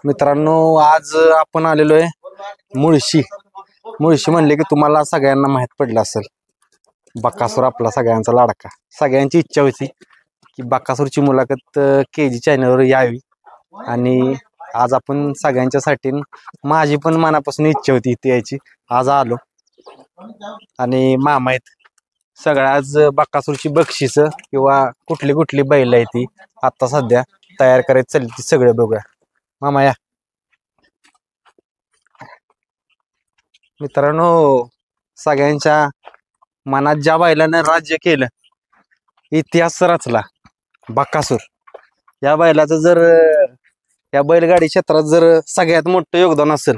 मित्रांनो, आज आपण आलेलो आहे मुळशी. मुळशी म्हणले की तुम्हाला सगळ्यांना माहित पडलं असेल, बकासूर आपला सगळ्यांचा लाडका. सगळ्यांची इच्छा होती की बकासूरची मुलाखत KG चॅनलवर यावी, आणि आज आपण सगळ्यांच्यासाठी, माझी पण मनापासून इच्छा होती इथे यायची. आज आलो आणि मामा आहेत सगळ्या. आज बकासूरची बक्षिसं किंवा कुठली कुठली बैल आहे ती आता सध्या तयार करायची चालली, ती सगळं बघूया. मामा या. मित्रांनो, सगळ्यांच्या मनात ज्या बैलानं राज्य केलं, इतिहास रचला, बकासूर या बैलाचं जर या बैलगाडी क्षेत्रात जर सगळ्यात मोठं योगदान असेल,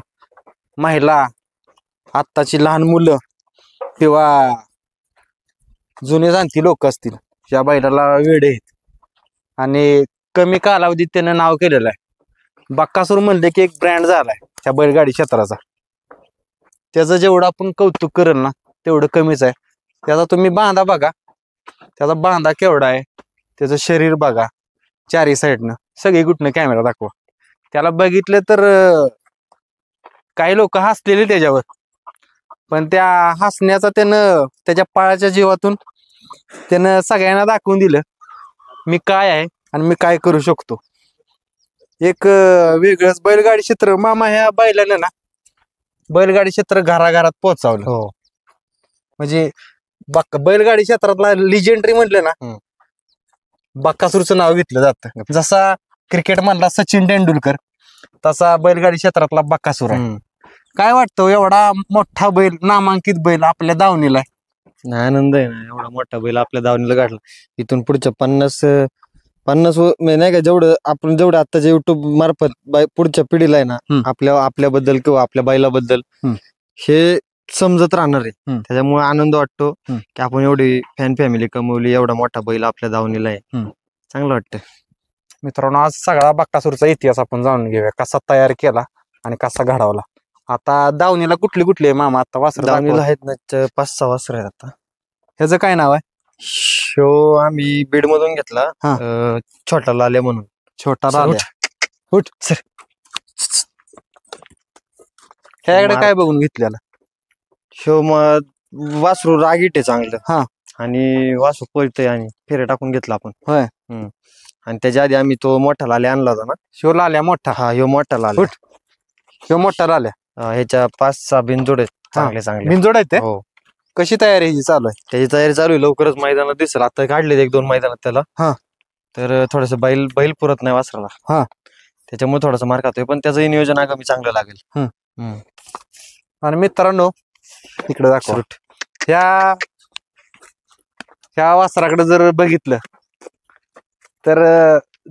महिला, आत्ताची लहान मुलं किंवा जुने जाणती लोक असतील, या बैलाला वेडे आहेत आणि कमी कालावधीत त्यानं नाव केलेलं आहे. बकासूर म्हणले की एक ब्रँड झालाय त्या बैलगाडी क्षेत्राचा. त्याचं जेवढं आपण कौतुक करेल ना तेवढं कमीच आहे. त्याचा तुम्ही बांधा बघा, त्याचा बांधा केवढा आहे, त्याचं शरीर बघा, चारी साईडनं सगळी कुठनं कॅमेरा दाखवा. त्याला बघितलं तर काही लोक हसलेले त्याच्यावर, पण त्या हसण्याचा त्यानं त्याच्या पायाच्या जीवातून त्यानं सगळ्यांना दाखवून दिलं मी काय आहे आणि मी काय करू शकतो. एक वेगळंच बैलगाडी क्षेत्र मामा ह्या बैलानं ना बैलगाडी क्षेत्र घराघरात पोहोचवलं. हो, म्हणजे बैलगाडी क्षेत्रातला लिजेंडरी म्हटलं ना, बकासूरचं नाव घेतलं जातं. जसा क्रिकेट मधला सचिन तेंडुलकर, तसा बैलगाडी क्षेत्रातला बकासूर आहे. काय वाटतं, एवढा मोठा बैल, नामांकित बैल आपल्या दावणीला आहे? आनंद आहे ना, एवढा मोठा बैल आपल्या दावणीला काढला. इथून पुढच्या 50 नाही का, जेवढं आताच्या युट्यूब मार्फत पुढच्या पिढीला आहे ना, आपल्याबद्दल किंवा आपल्या बैलाबद्दल हे समजत राहणार आहे. त्याच्यामुळे आनंद वाटतो की आपण एवढी फॅन फॅमिली कमवली, एवढा मोठा बैल आपल्या दावणीला आहे. चांगलं वाटतं. मित्रांनो, आज सगळा बकासूरचा इतिहास आपण जाणून घेऊया, कसा तयार केला आणि कसा घडवला. आता दावणीला कुठली कुठली आहे मामा? आता वासर दावणीला आहेत ना 5-6 वासर आहेत आता. ह्याचं काय नाव आहे? शो आम्ही बीड मधून घेतला, छोटा लाल्या म्हणून. छोटा लाल्या. ह्याकडे काय बघून घेतलेला? शो मग वासरू रागीट आहे चांगलं, आणि वासरू पळतंय आणि फेऱ्या टाकून घेतला आपण. होय. आणि त्याच्या आधी आम्ही तो मोठा लाल्या आणला होता ना. शो लाल्या मोठा? हा, ह्यो मोठा लाल्या. ह्यो मोठा लाल्या. ह्याच्या 5-6 बिनजोड आहेत, चांगले बिनजोड आहेत ते. हो. कशी तयारी ह्याची चालू आहे? त्याची तयारी चालू आहे, लवकरच मैदानात दिसेल. आता काढले 1-2 मैदानात त्याला. तर थोडस बैल पुरत नाही वासराला, त्याच्यामुळे थोडासा मार खातोय, पण त्याचं नियोजन आगामी चांगलं लागेल. आणि मित्रांनो, इकडे दाखव. ह्या वासराकडे जर बघितलं तर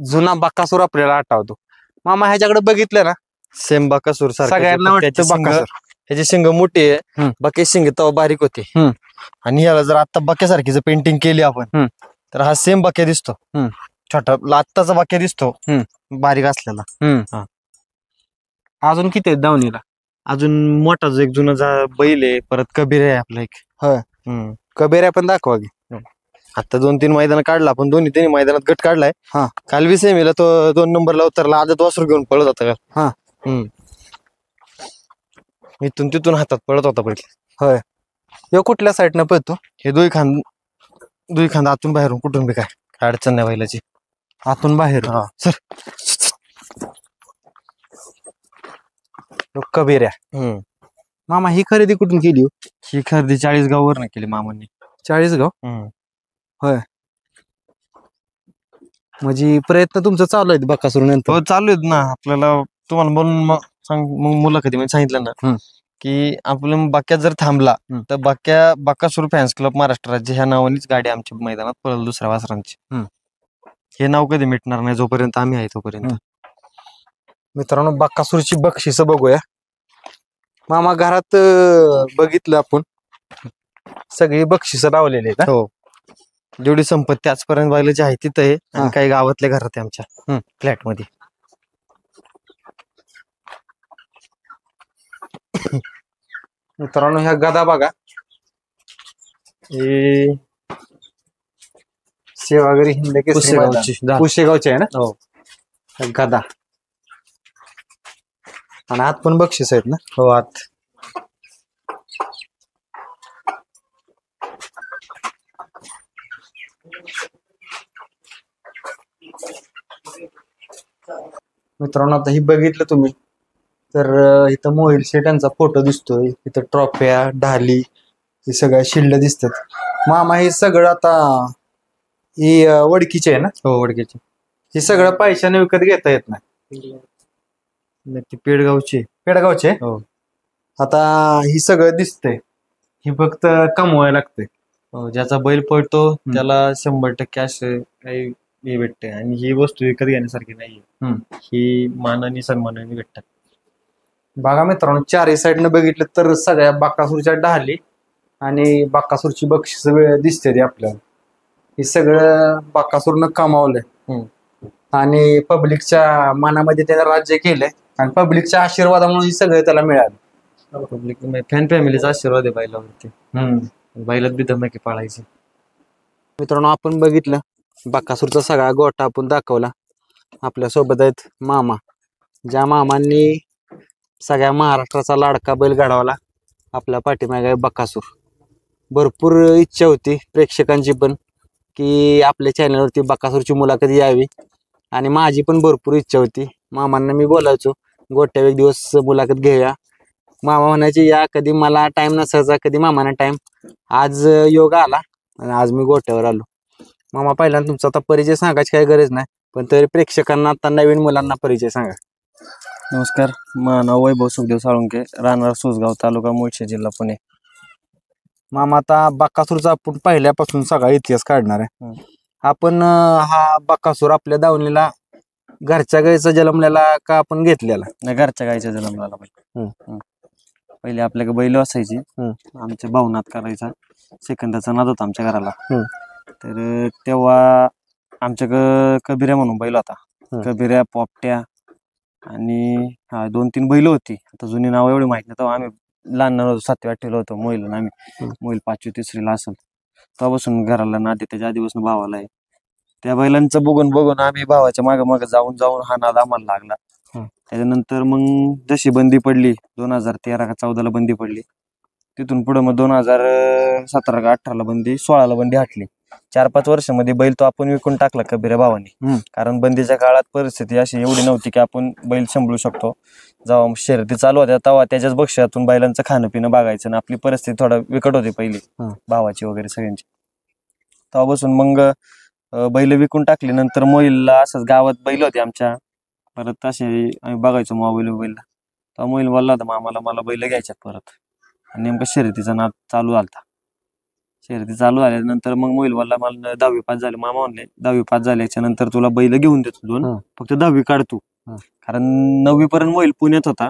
जुना बकासूर आपल्याला आठवतो. मामा ह्याच्याकडे बघितलं ना, सेम बकासूर सगळ्यांना वाटतं बकासूर. ह्याची शिंग मोठी आहे, बक्याची शिंग तेव्हा बारीक होते. आणि ह्याला जर आता बक्यासारखी जर पेंटिंग केली आपण, तर हा सेम बक्या दिसतो. छोटा आत्ताचा बक्या दिसतो बारीक असलेला. अजून किती आहेत दावणीला? अजून मोठा जो एक जुना बैल आहे, परत कबीर आहे आपला एक. कबेऱ्या पण दाखवा की. आता 2-3 मैदान काढला आपण, दोन्ही मैदानात गट काढलाय. काल बी सेमीला तो 2 नंबरला उतरला, आदत वासरू घेऊन पळत होता का. इथून तिथून हातात पळत होता पहिले. होय. ह्यो कुठल्या साईडनं पळतो? हे दुई खांद आतून बाहेरून, कुठून बी काय अडचण नाही बैलाची. आतून बाहेर. सर कबेऱ्या. मामा ही खरेदी कुठून केली? ही खरेदी 40गाव वरनं केली मामांनी. 40गाव? होय. म्हणजे प्रयत्न तुमचा चालू आहे बकासूर नंतर? हो, चालू आहेत ना. आपल्याला तुम्हाला बोलून मग मुलाखतीमध्ये सांगितलं ना की आपलं बक्या जर थांबला तर बकासूर फॅन्स क्लब महाराष्ट्र राज्य ह्या नावानेच गाडी आमच्या मैदानात पळेल दुसऱ्या वासरांची. हे नाव कधी मिटणार नाही जोपर्यंत आम्ही आहे तोपर्यंत. मित्रांनो, बकासूरची बक्षिसं बघूया. मामा, घरात बघितलं आपण सगळी बक्षिसं लावलेली आहेत. हो, जेवढी संपत्ती आजपर्यंत बैलाची आहे तिथं आहे, आणि काही गावातल्या घरात आहे आमच्या फ्लॅट मध्ये. मित्रांनो, ह्या गदा बघा, हे सेवागिरी हिंद केसरी पुसेगावची पुसेगावची आहे ना. हो. गदा आणि आत पण बक्षीस आहेत ना? हो आत. मित्रांनो आता ही बघितलं तुम्ही तर इथं मोहिल शेठ यांचा फोटो दिसतोय, इथं ट्रॉफ्या ढाली हे सगळ्या शिल्ड दिसतात. मामा हे सगळं आता ही वडकीचे आहे ना? हो वडकीची. हे सगळं पैशाने विकत घेता येत नाही. ती पेडगावची. पेडगावचे? हो. आता ही सगळं दिसतंय, ही फक्त कमवायला लागते. हो, ज्याचा बैल पळतो त्याला 100% असं काही हे भेटते आणि ही वस्तू विकत घेण्यासारखी नाहीये. ही मानाने सन्मानाने भेटतात. बघा मित्रांनो, चारही साईडनं बघितलं तर सगळ्या बाकासूरच्या ढाली आणि बाकासूरची बक्षीस दिसते ती आपल्याला. हे सगळं बाकासूरनं कमावलंय आणि पब्लिकच्या मनामध्ये त्यानं राज्य केलंय आणि पब्लिकच्या आशीर्वादामुळे हे सगळं त्याला मिळालं. पब्लिक फॅन फॅमिलीचा आशीर्वाद आहे बैलावरती. बैलात बी धमकी पाळायची. मित्रांनो आपण बघितलं बाकासूरचा सगळा गोठा आपण दाखवला. आपल्या सोबत आहेत मामा, ज्या मामांनी सगळ्या महाराष्ट्राचा लाडका बैल घडवला. आपल्या पाठीमागे आहे बकासूर. भरपूर इच्छा होती प्रेक्षकांची पण की आपल्या चॅनलवरती बकासूरची मुलाखत यावी आणि माझी पण भरपूर इच्छा होती. मामांना मी बोलायचो गोट्यावर एक दिवस मुलाखत घेऊया. मामा म्हणायचे या, कधी मला टाइम नसायचा, कधी मामाना टाइम. आज योग आला आणि आज मी गोट्यावर आलो. मामा पहिल्यांदा तुमचा आता परिचय सांगायची काही गरज नाही, पण तरी प्रेक्षकांना आता नवीन मुलांना परिचय सांगा. नमस्कार, माझं नाव वैभव सुखदेव साळुंके, राहणार सुसगाव, तालुका मुळशी, जिल्हा पुणे. मामा आता बकासूरचा आपण पहिल्यापासून सगळा इतिहास काढणार आहे. आपण हा बकासूर आपल्या दावणीला घरच्या गाईचा जन्मलेला का आपण घेतलेला? नाही, घरच्या गाईच्या जन्मला बैल. पहिले आपल्याकडे बैल असायची. आमच्या भाऊनात करायचा, सेकंदाचा नाद होता आमच्या घराला. तर तेव्हा आमच्याकडं कबिऱ्या म्हणून बैल होता. कबिऱ्या, पोपट्या आणि 2-3 बैल होती. आता जुनी नाव एवढी माहित नाही. तेव्हा आम्ही लहान होतो, 7वी-8वीला होतो. मोहिल आम्ही मोहिल 5वी-3रीला असेल तेव्हापासून घराला नाद, त्याच्या आधीपासून भावाला आहे. त्या बैलांचं बघून बघून आम्ही भावाच्या मागे मागे जाऊन जाऊन हा नाद आम्हाला लागला. त्याच्यानंतर मग जशी बंदी पडली 2013 का 14ला बंदी पडली, तिथून पुढे मग 2017 का 18ला बंदी, 16ला बंदी हटली. 4-5 वर्षामध्ये बैल तो आपण विकून टाकला कबिऱ्या भावानी. कारण बंदीच्या काळात परिस्थिती अशी एवढी नव्हती की आपण बैल सांभाळू शकतो. जेव्हा शर्यती चालू होत्या तेव्हा त्याच्याच बक्षातून बैलांचं खाणं पिणं बघायचं, आणि आपली परिस्थिती थोडा विकट होती पहिली भावाची वगैरे सगळ्यांची. तेव्हापासून मग बैल विकून टाकली. नंतर मोहिलला असंच गावात बैल होते आमच्या, परत असे आम्ही बघायचो मोबाईलला. तेव्हा मोहिल बोलला होता मामाला, मला बैल घ्यायच्यात परत. आणि नेमकं शर्यतीचा नाद चालू झाला. शर्यती चालू झाल्यानंतर मग मोहिल बोलला, मला 10वी पास झाले. मामा म्हणले 10वी पास झाल्याच्या नंतर तुला बैल घेऊन देतो 2, फक्त 10वी काढ तू. कारण 9वी पर्यंत मोहिल पुण्यात होता.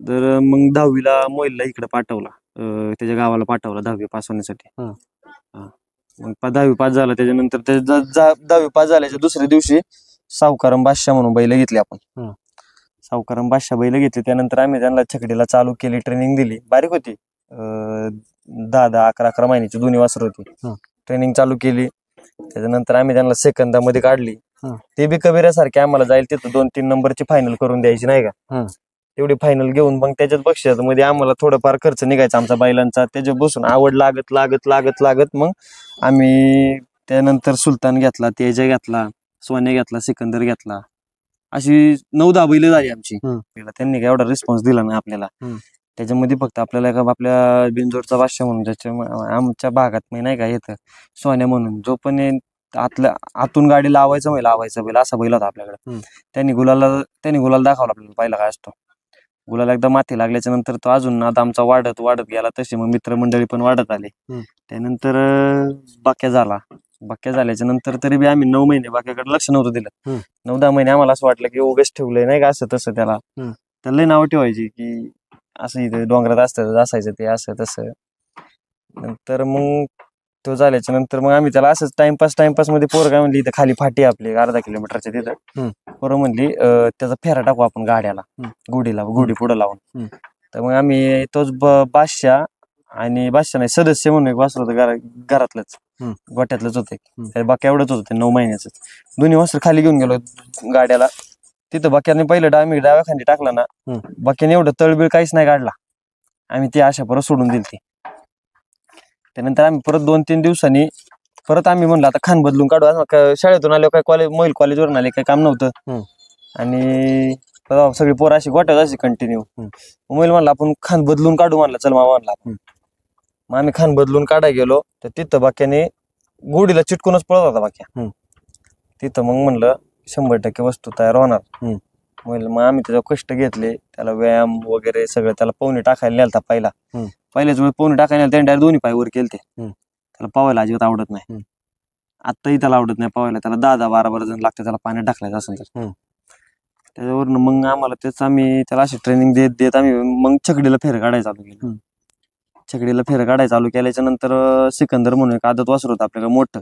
तर मग 10वीला मोहिलला इकडे पाठवला, त्याच्या गावाला पाठवला 10वी पास होण्यासाठी. मग 10वी पास झाला. त्याच्यानंतर 10वी पास झाल्याच्या दुसऱ्या दिवशी सावकारम बादशाह म्हणून बैल घेतले आपण. सावकारम बादशाह बैल घेतले. त्यानंतर आम्ही त्यांना छकडीला चालू केली, ट्रेनिंग दिली. बारीक होती, 10-11 महिन्याची दोन्ही वासर होती. ट्रेनिंग चालू केली. त्याच्यानंतर आम्ही त्यांना सेकंदामध्ये काढली. ते बी कबिऱ्यासारखे आम्हाला जाईल तिथं 2-3 नंबरची फायनल करून द्यायची नाही का. तेवढी फायनल घेऊन मग त्याच्यात बक्षिसामध्ये आम्हाला थोडंफार खर्च निघायचा आमचा बैलांचा. त्याच्या बसून आवड लागत लागत लागत लागत मग आम्ही त्यानंतर सुलतान घेतला, तेजा घेतला, सोन्या घेतला, सिकंदर घेतला. अशी 9-10 बैल झाली आमची. त्यांनी काय एवढा रिस्पॉन्स दिला नाही आपल्याला. त्याच्यामध्ये फक्त आपल्याला आपल्या बिनजोडचा बादशाह म्हणून, त्याच्या आमच्या भागात नाही का येतं सोन्या म्हणून, जो पण आतून गाडी लावायचा बैल असा बैल होता आपल्याकडे. त्यांनी गुलाल दाखवला आपल्याला पहिला काय असतो. गुलाल एकदा माथी लागल्याच्या नंतर तो अजून आता आमचा वाढत वाढत गेला. तसे मग मित्रमंडळी पण वाढत आले. त्यानंतर बाक्या झाल्याच्या नंतर तरी बी आम्ही 9 महिने बाक्याकडे लक्ष नव्हतं दिलं. 9-10 महिने आम्हाला असं वाटलं की उगाच ठेवलंय नाही का असं तसं. त्याला नाव ठेवायची की असं इथे डोंगरात असायचं ते असं तसं. नंतर मग तो झाल्याच्या नंतर मग आम्ही त्याला असंच टाइमपास मध्ये पोरं काय म्हणली, इथं खाली फाटी आपली 1/2 किलोमीटरच्या तिथं, पोरं म्हणली त्याचा फेरा टाकू आपण गाड्याला, गुढी पुढं लावून. तर मग आम्ही तोच बादशाह आणि बादशाह नाही सदस्य म्हणून एक वासर होतं घरातलंच, गोट्यातलंच होतं. बाकी एवढंच होतं ते 9 महिन्याच. दोन्ही वासर खाली घेऊन गेलो गाड्याला. तिथं बाक्याने पहिलं आम्ही डाव्या खाली टाकला ना, बाक्याने एवढं तळबीळ काहीच नाही काढला. आम्ही ती आशा परत सोडून दिली ती. त्यानंतर आम्ही परत 2-3 दिवसांनी परत आम्ही म्हणलं आता खान बदलून काढू. शाळेतून आलो काय महिल कॉलेजवरून आले काही काम नव्हतं आणि सगळी पोरं अशी गोट्यात अशी कंटिन्यू. महिल म्हणला आपण खान बदलून काढू, म्हणला चल मामा म्हणला आपण. मग आम्ही खान बदलून काढाय गेलो तर तिथं बाक्याने गोडीला चिटकूनच पळत होता बाक्या. तिथं मग म्हणलं 100% वस्तू तयार होणार. मग आम्ही त्याचा कष्ट घेतले, त्याला व्यायाम वगैरे सगळं त्याला पोहणी टाकायला नेलता पहिल्याच वेळी पोहणी टाकायला त्याने डायरेक्ट दोन्ही पाय वर केलते. त्याला पावायला अजिबात आवडत नाही. आत्ताही त्याला आवडत नाही पावायला. त्याला 10-12 जण लागते त्याला पाण्यात टाकलायचं असेल तर. त्याच्यावरून मग आम्हाला तेच आम्ही त्याला अशी ट्रेनिंग देत देत आम्ही मग छकडीला फेर काढायला चालू केलं. छकडीला फेर काढायला चालू केल्याच्या नंतर सिकंदर म्हणून एक आदत वासरू होतं आपल्याकडे मोठं,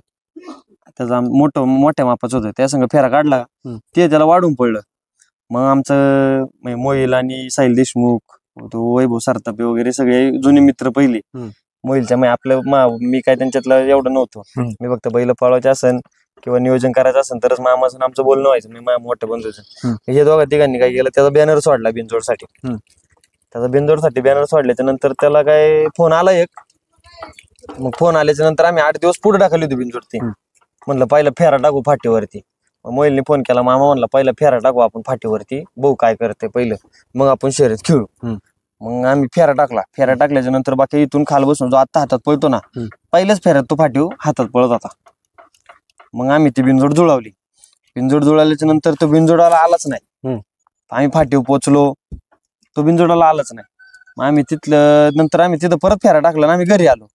त्याचा मोठ्या मापाचं होतं. त्या संग फेरा काढला ते त्याला वाढून पडलं. मग आमचं मोहिल आणि साहिल देशमुख, तो वैभव सरतापे वगैरे सगळे जुने मित्र पहिले. मोहिलच्या आपलं मी काय त्यांच्यातलं एवढं नव्हतं. मी फक्त बैल पळवायचे असेल किंवा नियोजन करायचं असेल तरच मामाचं आमचं बोलणं व्हायचं. मी मोठ्या बंधूचं. हे दोघा तिघांनी काय केलं, त्याचा बॅनर सोडला बिनजोडसाठी. त्याचा बिनजोडसाठी बॅनर सोडल्याच्या नंतर त्याला काय फोन आला एक. मग फोन आल्याच्या नंतर आम्ही 8 दिवस पुढे टाकली होती बिनजोडती. म्हणलं पहिला फेरा टाकू फाटीवरती. मोहिलने फोन केला, मामा म्हणला पहिला फेरा टाकू आपण फाटीवरती, बघू काय करते पहिलं, मग आपण शर्यत खेळू. मग आम्ही फेरा टाकला. फेरा टाकल्याच्या नंतर बाकी इथून खाल बसून जो आता हातात पळतो ना, पहिल्याच फेऱ्यात तो फाटीव हातात पळत होता. मग आम्ही ती बिनजोड जुळवली. बिनजोड जुळवल्याच्या नंतर तो बिनजोडाला आलाच नाही. आम्ही फाटीव पोचलो, तो बिनजोडाला आलाच नाही. मग आम्ही नंतर आम्ही तिथं परत फेरा टाकला आणि आम्ही घरी आलो.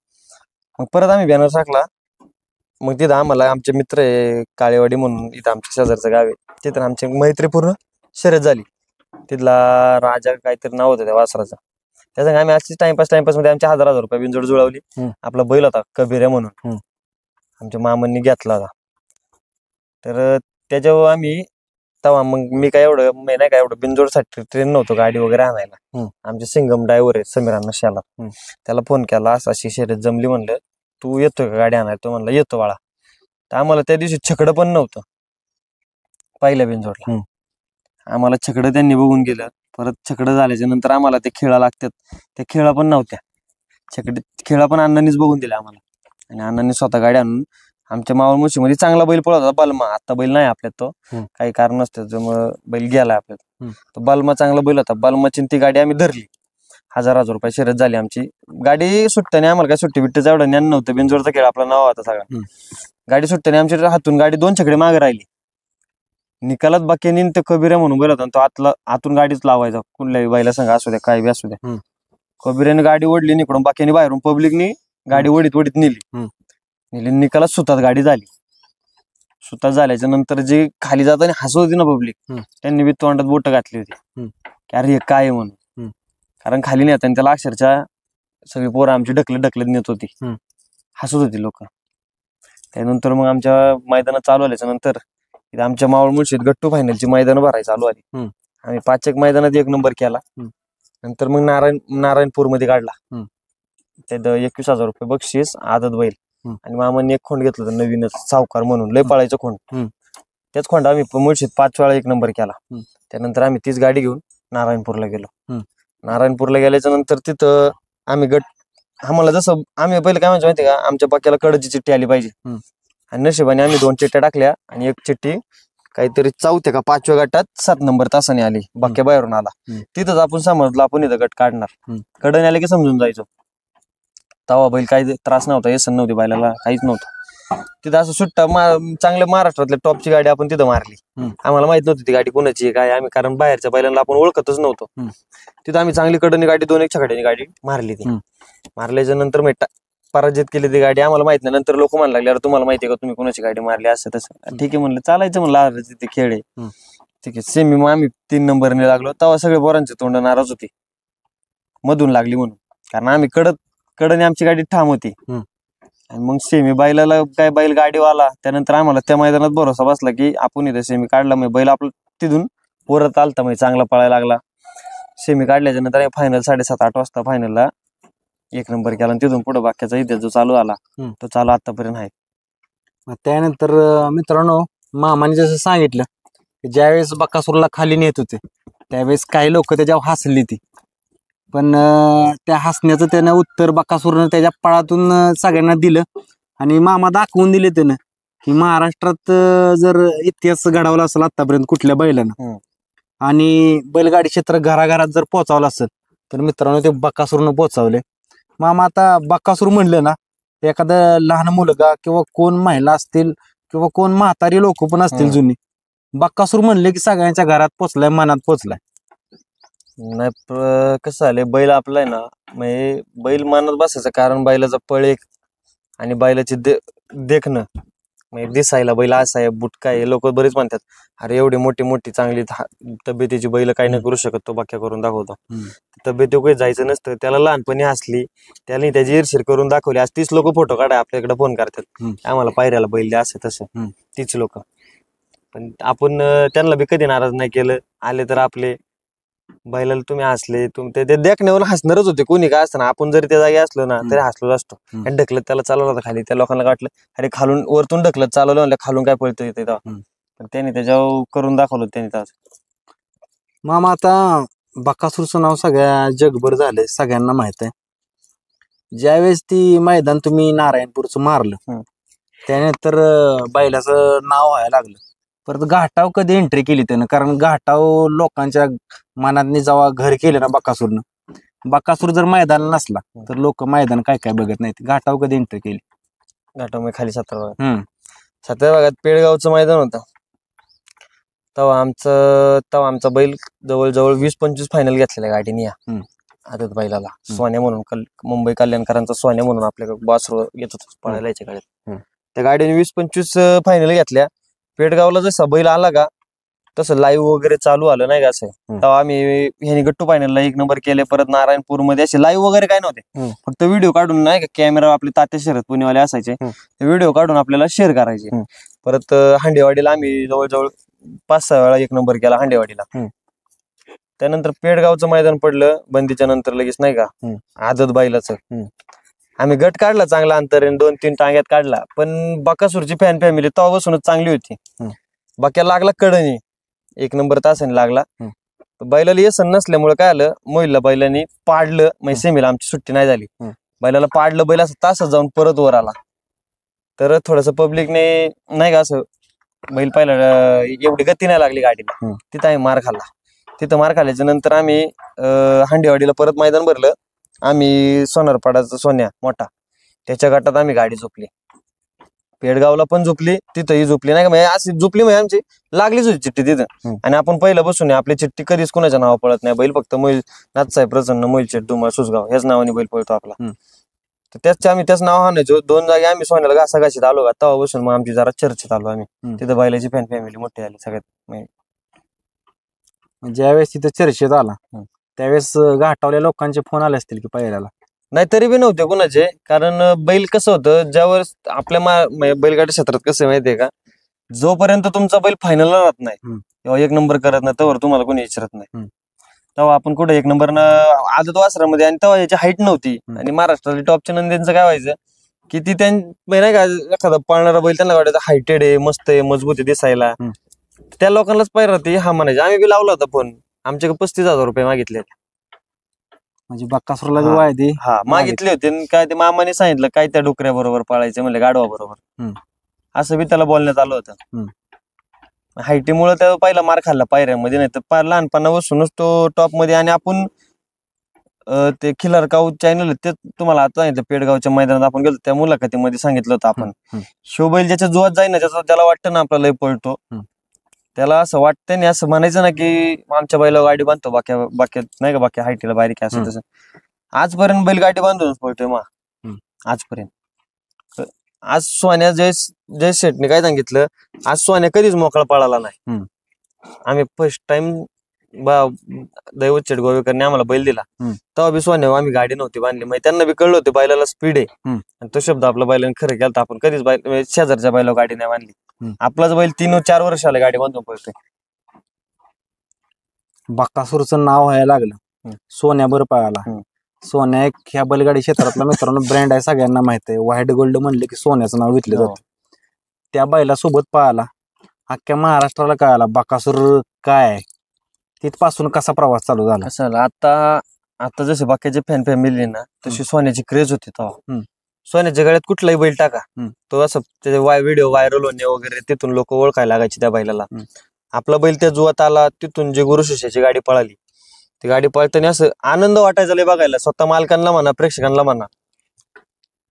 मग परत आम्ही बॅनर टाकला. मग तिथं आम्हाला आमचे मित्र आहे काळेवाडी म्हणून, इथं आमच्या शेजारचं गाव आहे, तिथं आमची मैत्रीपूर्ण शर्यत झाली. तिथला राजा काहीतरी नाव होतं त्या वासराचं. त्याच्या आम्ही अशीच टाइमपास मध्ये आमच्या 1000 रुपये बिनजोड जुळवली. आपला बैल होता कबीर म्हणून, आमच्या मामांनी घेतला होता. तर त्याच्यावर आम्ही तेव्हा मग मी काय एवढं नाही काय एवढं बिनजोडसाठी ट्रेन नव्हतो गाडी वगैरे आणायला. आमचे सिंगम ड्रायव्हर आहे समीरांना शाला, त्याला फोन केला अशी शर्यत जमली. म्हणलं तू येतोय का गाडी आणायला? तो म्हणला येतो बाळा. तर आम्हाला त्या दिवशी छकडं पण नव्हतं पहिल्या बिनजोडला. आम्हाला छकडं त्यांनी बघून गेलं. परत छकडं झाल्याच्या नंतर आम्हाला ते खेळा लागतात, त्या खेळा पण नव्हत्या. खेळा पण अण्णांनीच बघून दिला आम्हाला. आणि अण्णांनी स्वतः गाडी आणून आमच्या मावळ मुशीमध्ये चांगला बैल पळत होता बलमा. आता बैल नाही आपल्यात, तो काही कारण असतं त्यामुळे बैल गेला आपल्यात. तो बलमा चांगला बैल होता. बलमाची ती गाडी आम्ही धरली. 1000 रुपये शर्यत झाली आमची. गाडी सुट्ट्याने, आम्हाला काय सुट्टी बिट्टीचं एवढं ज्ञान नव्हतं. बिनजोडचा खेळ आपला नाव होता सगळा. गाडी सुट्ट्याने आमची हातून गाडी 2 छकडे मागे राहिली. निकालात बाकीने ते कबिऱ्या म्हणून बैल होता, तो आतून गाडीच लावायचा कुठल्याही बैला संघ असू द्या काय बी असू द्या. कबिऱ्याने गाडी ओढली निकडून, बाकीने बाहेरून पब्लिकनी गाडी ओढीत नेली. निकालात सुतात गाडी झाली. सुतात झाल्याच्या नंतर जे खाली जाताना हसत होती ना पब्लिक, त्यांनी बी तोंडात बोट घातली होती की अरे हे काय म्हणून. कारण खाली नाही आणि त्याला अक्षरशः सगळी पोरं आमची ढकलत नेत होती, हसत होती लोक. त्यानंतर मग आमच्या मैदानात चालू आल्याच्या नंतर आमच्या मावळ मुळशीत गट्टू फायनलची मैदान भरायला चालू आली. आम्ही 5 मैदानात 1 नंबर केला. नंतर मग नारायणपूर मध्ये काढला. त्यात 21,000 रुपये बक्षीस, आदत बैल. आणि मामांनी एक खोंड घेतलं होतं नवीनच, सावकार म्हणून, लय पळायचं खोंड. त्याच खोंड आम्ही मुळशीत 5 वेळा 1 नंबर केला. त्यानंतर आम्ही तीच गाडी घेऊन नारायणपूरला गेलो. नारायणपूरला गेल्याच्या नंतर तिथं आम्ही आम्हाला जसं आम्ही पहिले काय माहिती का, आमच्या बाक्याला कडची चिठ्ठी आली पाहिजे. आणि नशिबाने आम्ही 2 चिठ्ठ्या टाकल्या आणि एक चिठ्ठी काहीतरी 4थ्या का 5व्या गटात 7 नंबर तासाने आली. बाक्या बाहेरून आला. तिथंच आपण समजलं आपण इथं गट काढणार. कडन आले की समजून जायचो. तवा बैल काही त्रास नव्हता, येसन नव्हती बैलाला, काहीच नव्हतं. तिथं असं सुट्टा चांगल्या महाराष्ट्रातल्या टॉपची गाडी आपण तिथं मारली. आम्हाला माहित नव्हती ती गाडी कोणाची आहे काय, आम्ही कारण बाहेरच्या बैलांना आपण ओळखतच नव्हतो. तिथं आम्ही चांगली कडनी गाडी 2-1 छकड्यानी गाडी मारली. ती मारल्याच्या नंतर पराजित केली ती गाडी. आम्हाला माहित नाही. नंतर लोक म्हणायला लागले अरे तुम्हाला माहिती आहे का तुम्ही कोणाची गाडी मारली, असं तसं. ठीक आहे म्हणलं, चालायचं म्हणलं, तिथे खेळ आहे. ठीक आहे. सेमी मग आम्ही 3 नंबरने लागलो. तेव्हा सगळे पोरांचे तोंड नाराज होती, मधून लागली म्हणून. कारण आम्ही कडने आमची गाडी ठाम होती. आणि मग सेमी बैलाला काय बैल गाडीवाला, त्यानंतर आम्हाला त्या मैदानात भरोसा बसला की आपण इथं सेमी काढला. मग बैल आपलं तिथून परत आलता, म्हणजे चांगला पळायला लागला. सेमी काढल्याच्या नंतर फायनल 7:30-8 वाजता फायनलला 1 नंबर केला. आणि तिथून पुढे बाकीचा इतिहास जो चालू आला तो चालू आतापर्यंत आहे. त्यानंतर मित्रांनो, मामाने जसं सांगितलं ज्यावेळेस बकासूरला खाली नेत होते त्यावेळेस काही लोक त्याच्यावर हसली ती, पण त्या हसण्याचं त्यानं उत्तर बकासूरनं त्याच्या पळातून सगळ्यांना दिलं आणि मामा दाखवून दिले त्यानं की महाराष्ट्रात जर इतिहास घडवला असेल आतापर्यंत कुठल्या बैलानं आणि बैलगाडी क्षेत्र घराघरात जर पोहोचवलं असेल तर मित्रांनो ते बकासूरनं पोहोचवले. मामा आता बकासूर म्हणलं ना, एखादं लहान मुलगा किंवा कोण महिला असतील किंवा कोण म्हातारी लोक पण असतील जुनी, बकासूर म्हणले की सगळ्यांच्या घरात पोचलाय, मनात पोचलाय. नाही कसं झालंय, बैल आपला आहे ना, म्हणजे बैल मनात बसायचं कारण बैलाचा पळ एक आणि बैलाची देखणं, म्हणजे दिसायला बैल असा आहे बुटका आहे. लोक बरेच म्हणतात अरे एवढी मोठी मोठी चांगली तब्येतीची बैल काही नाही करू शकत, तो बाक्या करून दाखवतो. तब्येत काही जायचं नसतं, त्याला लहानपणी हसली, त्याने त्याची ईर्ष्या करून दाखवली. आज 30 लोक फोटो काढाय आपल्याकडे फोन करतात आम्हाला पायऱ्याला बैल द्या असं तसं, तीच लोक. पण आपण त्यांना बी कधी नाराज नाही केलं. आले तर आपले बैलाला तुम्ही हसले, ते देखण्यावर हसणारच होते कोणी काय असतं ना. आपण जरी त्या जागी असलो ना तरी हसलो असतो. आणि ढकलत त्याला चालवलं होतं खाली, त्या लोकांना वाटलं अरे खालून वरतून ढकलत चालवलं, म्हणलं खालून काय पळतो येते. पण त्यांनी त्याच्यावर करून दाखवलं त्यांनी तास. मामा आता बकासूरचं नाव सगळ्या जगभर झालंय, सगळ्यांना माहित आहे. ज्यावेळेस ती मैदान तुम्ही नारायणपूरचं मारलं त्यानंतर बैलाचं नाव व्हायला लागलं. परत घाटाव कधी एंट्री केली त्यानं, कारण घाटाव लोकांच्या मनातनी जेव्हा घर केलं ना बकासूरनं, बकासूर जर मैदान नसला तर लोक मैदान काय काय बघत नाहीत. घाटाव कधी एंट्री केली? घाटाव मी खाली 7व्या भागात पेडगावचं मैदान होतं. तेव्हा आमचा बैल जवळजवळ 20-25 फायनल घेतलेल्या गाडीने या आदत बैलाला. सोन्या म्हणून मुंबई कल्याणकरांचा सोन्या म्हणून आपल्याकडे बासरो येत होता पळायला याच्या गाडीत. त्या गाडीने 20-25 फायनल घेतल्या. पेडगावला जसा बैल आला का तसं लाईव्ह वगैरे चालू आलं नाही का असं. तेव्हा आम्ही ह्यानी गट्टू फायनलला 1 नंबर केले. परत नारायणपूर मध्ये असे लाईव्ह वगैरे काय नव्हते, फक्त व्हिडिओ काढून नाही का, कॅमेरा आपले तात्या शरद पुणेवाले असायचे, व्हिडिओ काढून आपल्याला शेअर करायचे. परत हांडेवाडीला आम्ही जवळजवळ 5-6 वेळा 1 नंबर केला हांडेवाडीला. त्यानंतर पेडगावचं मैदान पडलं बंदीच्या नंतर लगेच नाही का आदत बैलाचं. आम्ही गट काढला चांगला अंतरेने, 2-3 टांग्यात काढला. पण बकासूरची फॅन फॅमिली तेव्हापासूनच चांगली होती. बाक्या लागला कडनी 1 नंबर तासाने लागला. बैलाला येसन नसल्यामुळे काय आलं, मोहिलला बैलांनी पाडलं, म्हणजे सेमीला आमची सुट्टी नाही झाली. बैलाला पाडलं, बैल असं तासात जाऊन परत वर आला. तर थोडस पब्लिकने नाही का असं बैल पाहिला, एवढी गती नाही लागली गाडीला. तिथं आम्ही मार खाल्ला. तिथं मार खाल्ल्याच्या नंतर आम्ही हांडेवाडीला परत मैदान भरलं. आम्ही सोनारपाडाचा सोन्या मोठा, त्याच्या गटात आम्ही गाडी झोपली. पेडगावला पण झोपली, तिथंही झोपली नाही का, म्हणजे अशी झोपली म्हणजे आमची लागलीच होती चिठ्ठी तिथं. आणि आपण पहिलं बसून आपली चिठ्ठी कधीच कोणाच्या नावा पळत नाही. बैल फक्त नाथसाहेब प्रसन्न मोहिलचेट दुमा सुसगाव ह्याच नावाने बैल पळतो आपला. तर आम्ही त्याच नाव आणायचो. 2 जागी आम्ही सोन्याला घासाघाशीत आलो का, तेव्हा बसून मग आमची जरा चर्चेत आलो आम्ही. तिथं बैलाची फॅन फॅमिली मोठी आली सगळ्यात. ज्यावेळेस तिथं चर्चेत आला त्यावेळेस घाटावल्या लोकांचे फोन आले असतील की पहिल्याला? नाही, तरी बी नव्हते कुणाचे, कारण बैल कसं होतं, ज्यावेळेस आपल्या बैलगाडी क्षेत्रात कसं माहितीये का, जोपर्यंत तुमचा बैल फायनलला राहत नाही किंवा 1 नंबर करत नाही तोवर तुम्हाला कोणी विचारत नाही. तेव्हा आपण कुठे 1 नंबरनं आदत वासरामध्ये, आणि तेव्हा याची हाईट नव्हती. आणि महाराष्ट्रातल्या टॉपच्या नंदींचं काय व्हायचं की ती नाही का, एखादा पळणारा बैल त्यांना वाटायचं हायटेड आहे, मस्त आहे, मजबूत आहे दिसायला, त्या लोकांनाच पाहिजे ते हा म्हणायचे. आम्ही बी लावला होता फोन, आमच्याकडे 35,000 रुपये मागितले. म्हणजे बकासूरला बी वायदे मागितले होते. काय ते मामाने सांगितलं काय त्या डुकऱ्या बरोबर पाळायचं, म्हणजे गाढवा बरोबर, असं बी त्याला बोलण्यात आलं होतं. हायटीमुळे त्या पहिला मार खाल्ला पायऱ्यामध्ये, नाही तर लहानपणापासूनच तो टॉप मध्ये. आणि आपण ते खिलारकाऊ चॅनल ते तुम्हाला आता सांगितलं, पेडगावच्या मैदानात आपण गेलो त्या मुलाखतीमध्ये सांगितलं होतं आपण, शिवबैल ज्याच्या जुवात जाईल ना, त्याला वाटतं ना आपला लय पळतो, त्याला असं वाटतं नाही, असं म्हणायचं ना की आमच्या बैला गाडी बांधतो बाक्यात नाही का, बाकी हायटीला बारीक असं तसं. आजपर्यंत बैल गाडी बांधूनच पळतोय मग आजपर्यंत. आज सोन्या जय शेटने काय सांगितलं, आज सोन्या कधीच मोकळा पळाला नाही. आम्ही फर्स्ट टाइम दैवत शेट गोवेकरने आम्हाला बैल दिला, तेव्हा बी सोन्या आम्ही गाडी नव्हती बांधली. म्हणजे त्यांना बी कळलं होतं बैलाला स्पीड आहे, आणि तो शब्द आपल्या बैलाने खरं केला. तर आपण कधीच शेजारच्या बैला गाडी नाही बांधली. आपलाच बैल 3-4 वर्षाला गाडी बांधून पळतोय. बकासूरचं नाव व्हायला लागलं, सोन्या बरं पळाला. सोन्या एक ह्या बैलगाडी क्षेत्रातला मित्रांनो ब्रँड आहे, सगळ्यांना माहित आहे. व्हाईट गोल्ड म्हणले की सोन्याचं नाव घेतलं जातं. त्या बैला सोबत पळाला अख्ख्या महाराष्ट्राला कळाला बकासूर काय आहे. तिथपासून कसा प्रवास चालू झाला? कसं झालं आता आता जसे बाकीचे फॅन फॅमिली ना तशी सोन्याची क्रेज होती तेव्हा. सोन्याच्या गळ्यात कुठलाही बैल टाका तो असं त्याचे व्हिडिओ व्हायरल होणे वगैरे तिथून लोक ओळखायला लागायचे त्या बैलाला. आपला बैल त्या जुवात आला तिथून जे गुरु शिष्याची गाडी पळाली ती गाडी पळताना असं आनंद वाटायचा लय बघायला, स्वतः मालकांना म्हणा प्रेक्षकांना म्हणा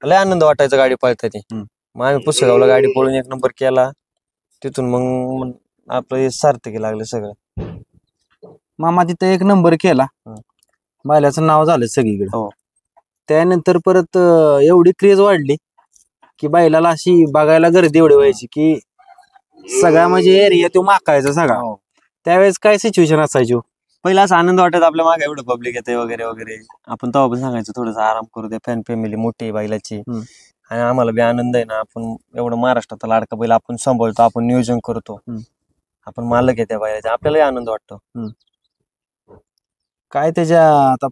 लय आनंद वाटायचा गाडी पळताना. मग आम्ही पुसेगावला गाडी पळून 1 नंबर केला. तिथून मग आपलं सार्थकी लागले सगळं. मामा तिथे 1 नंबर केला, बैलाचं नाव झालं सगळीकडे. हो. त्यानंतर परत एवढी क्रेज वाढली की बैलाला अशी बघायला गर्दी एवढी व्हायची की सगळा म्हणजे एरिया तो माकायचा सगळा. त्यावेळेस काय सिच्युएशन असायची? पहिला असा आनंद वाटायचा आपल्या मागे एवढं पब्लिक येते वगैरे वगैरे. आपण तेव्हा पण सांगायचं थोडंसं आराम करू द्या, फॅन फॅमिली मोठी आहे बैलाची आणि आम्हाला बी आनंद आहे ना, आपण एवढं महाराष्ट्रात लाडका बैल आपण सांभाळतो, आपण नियोजन करतो, आपण मालक आहे त्या बैलाचा, आपल्यालाही आनंद वाटतो. काय त्याच्या आता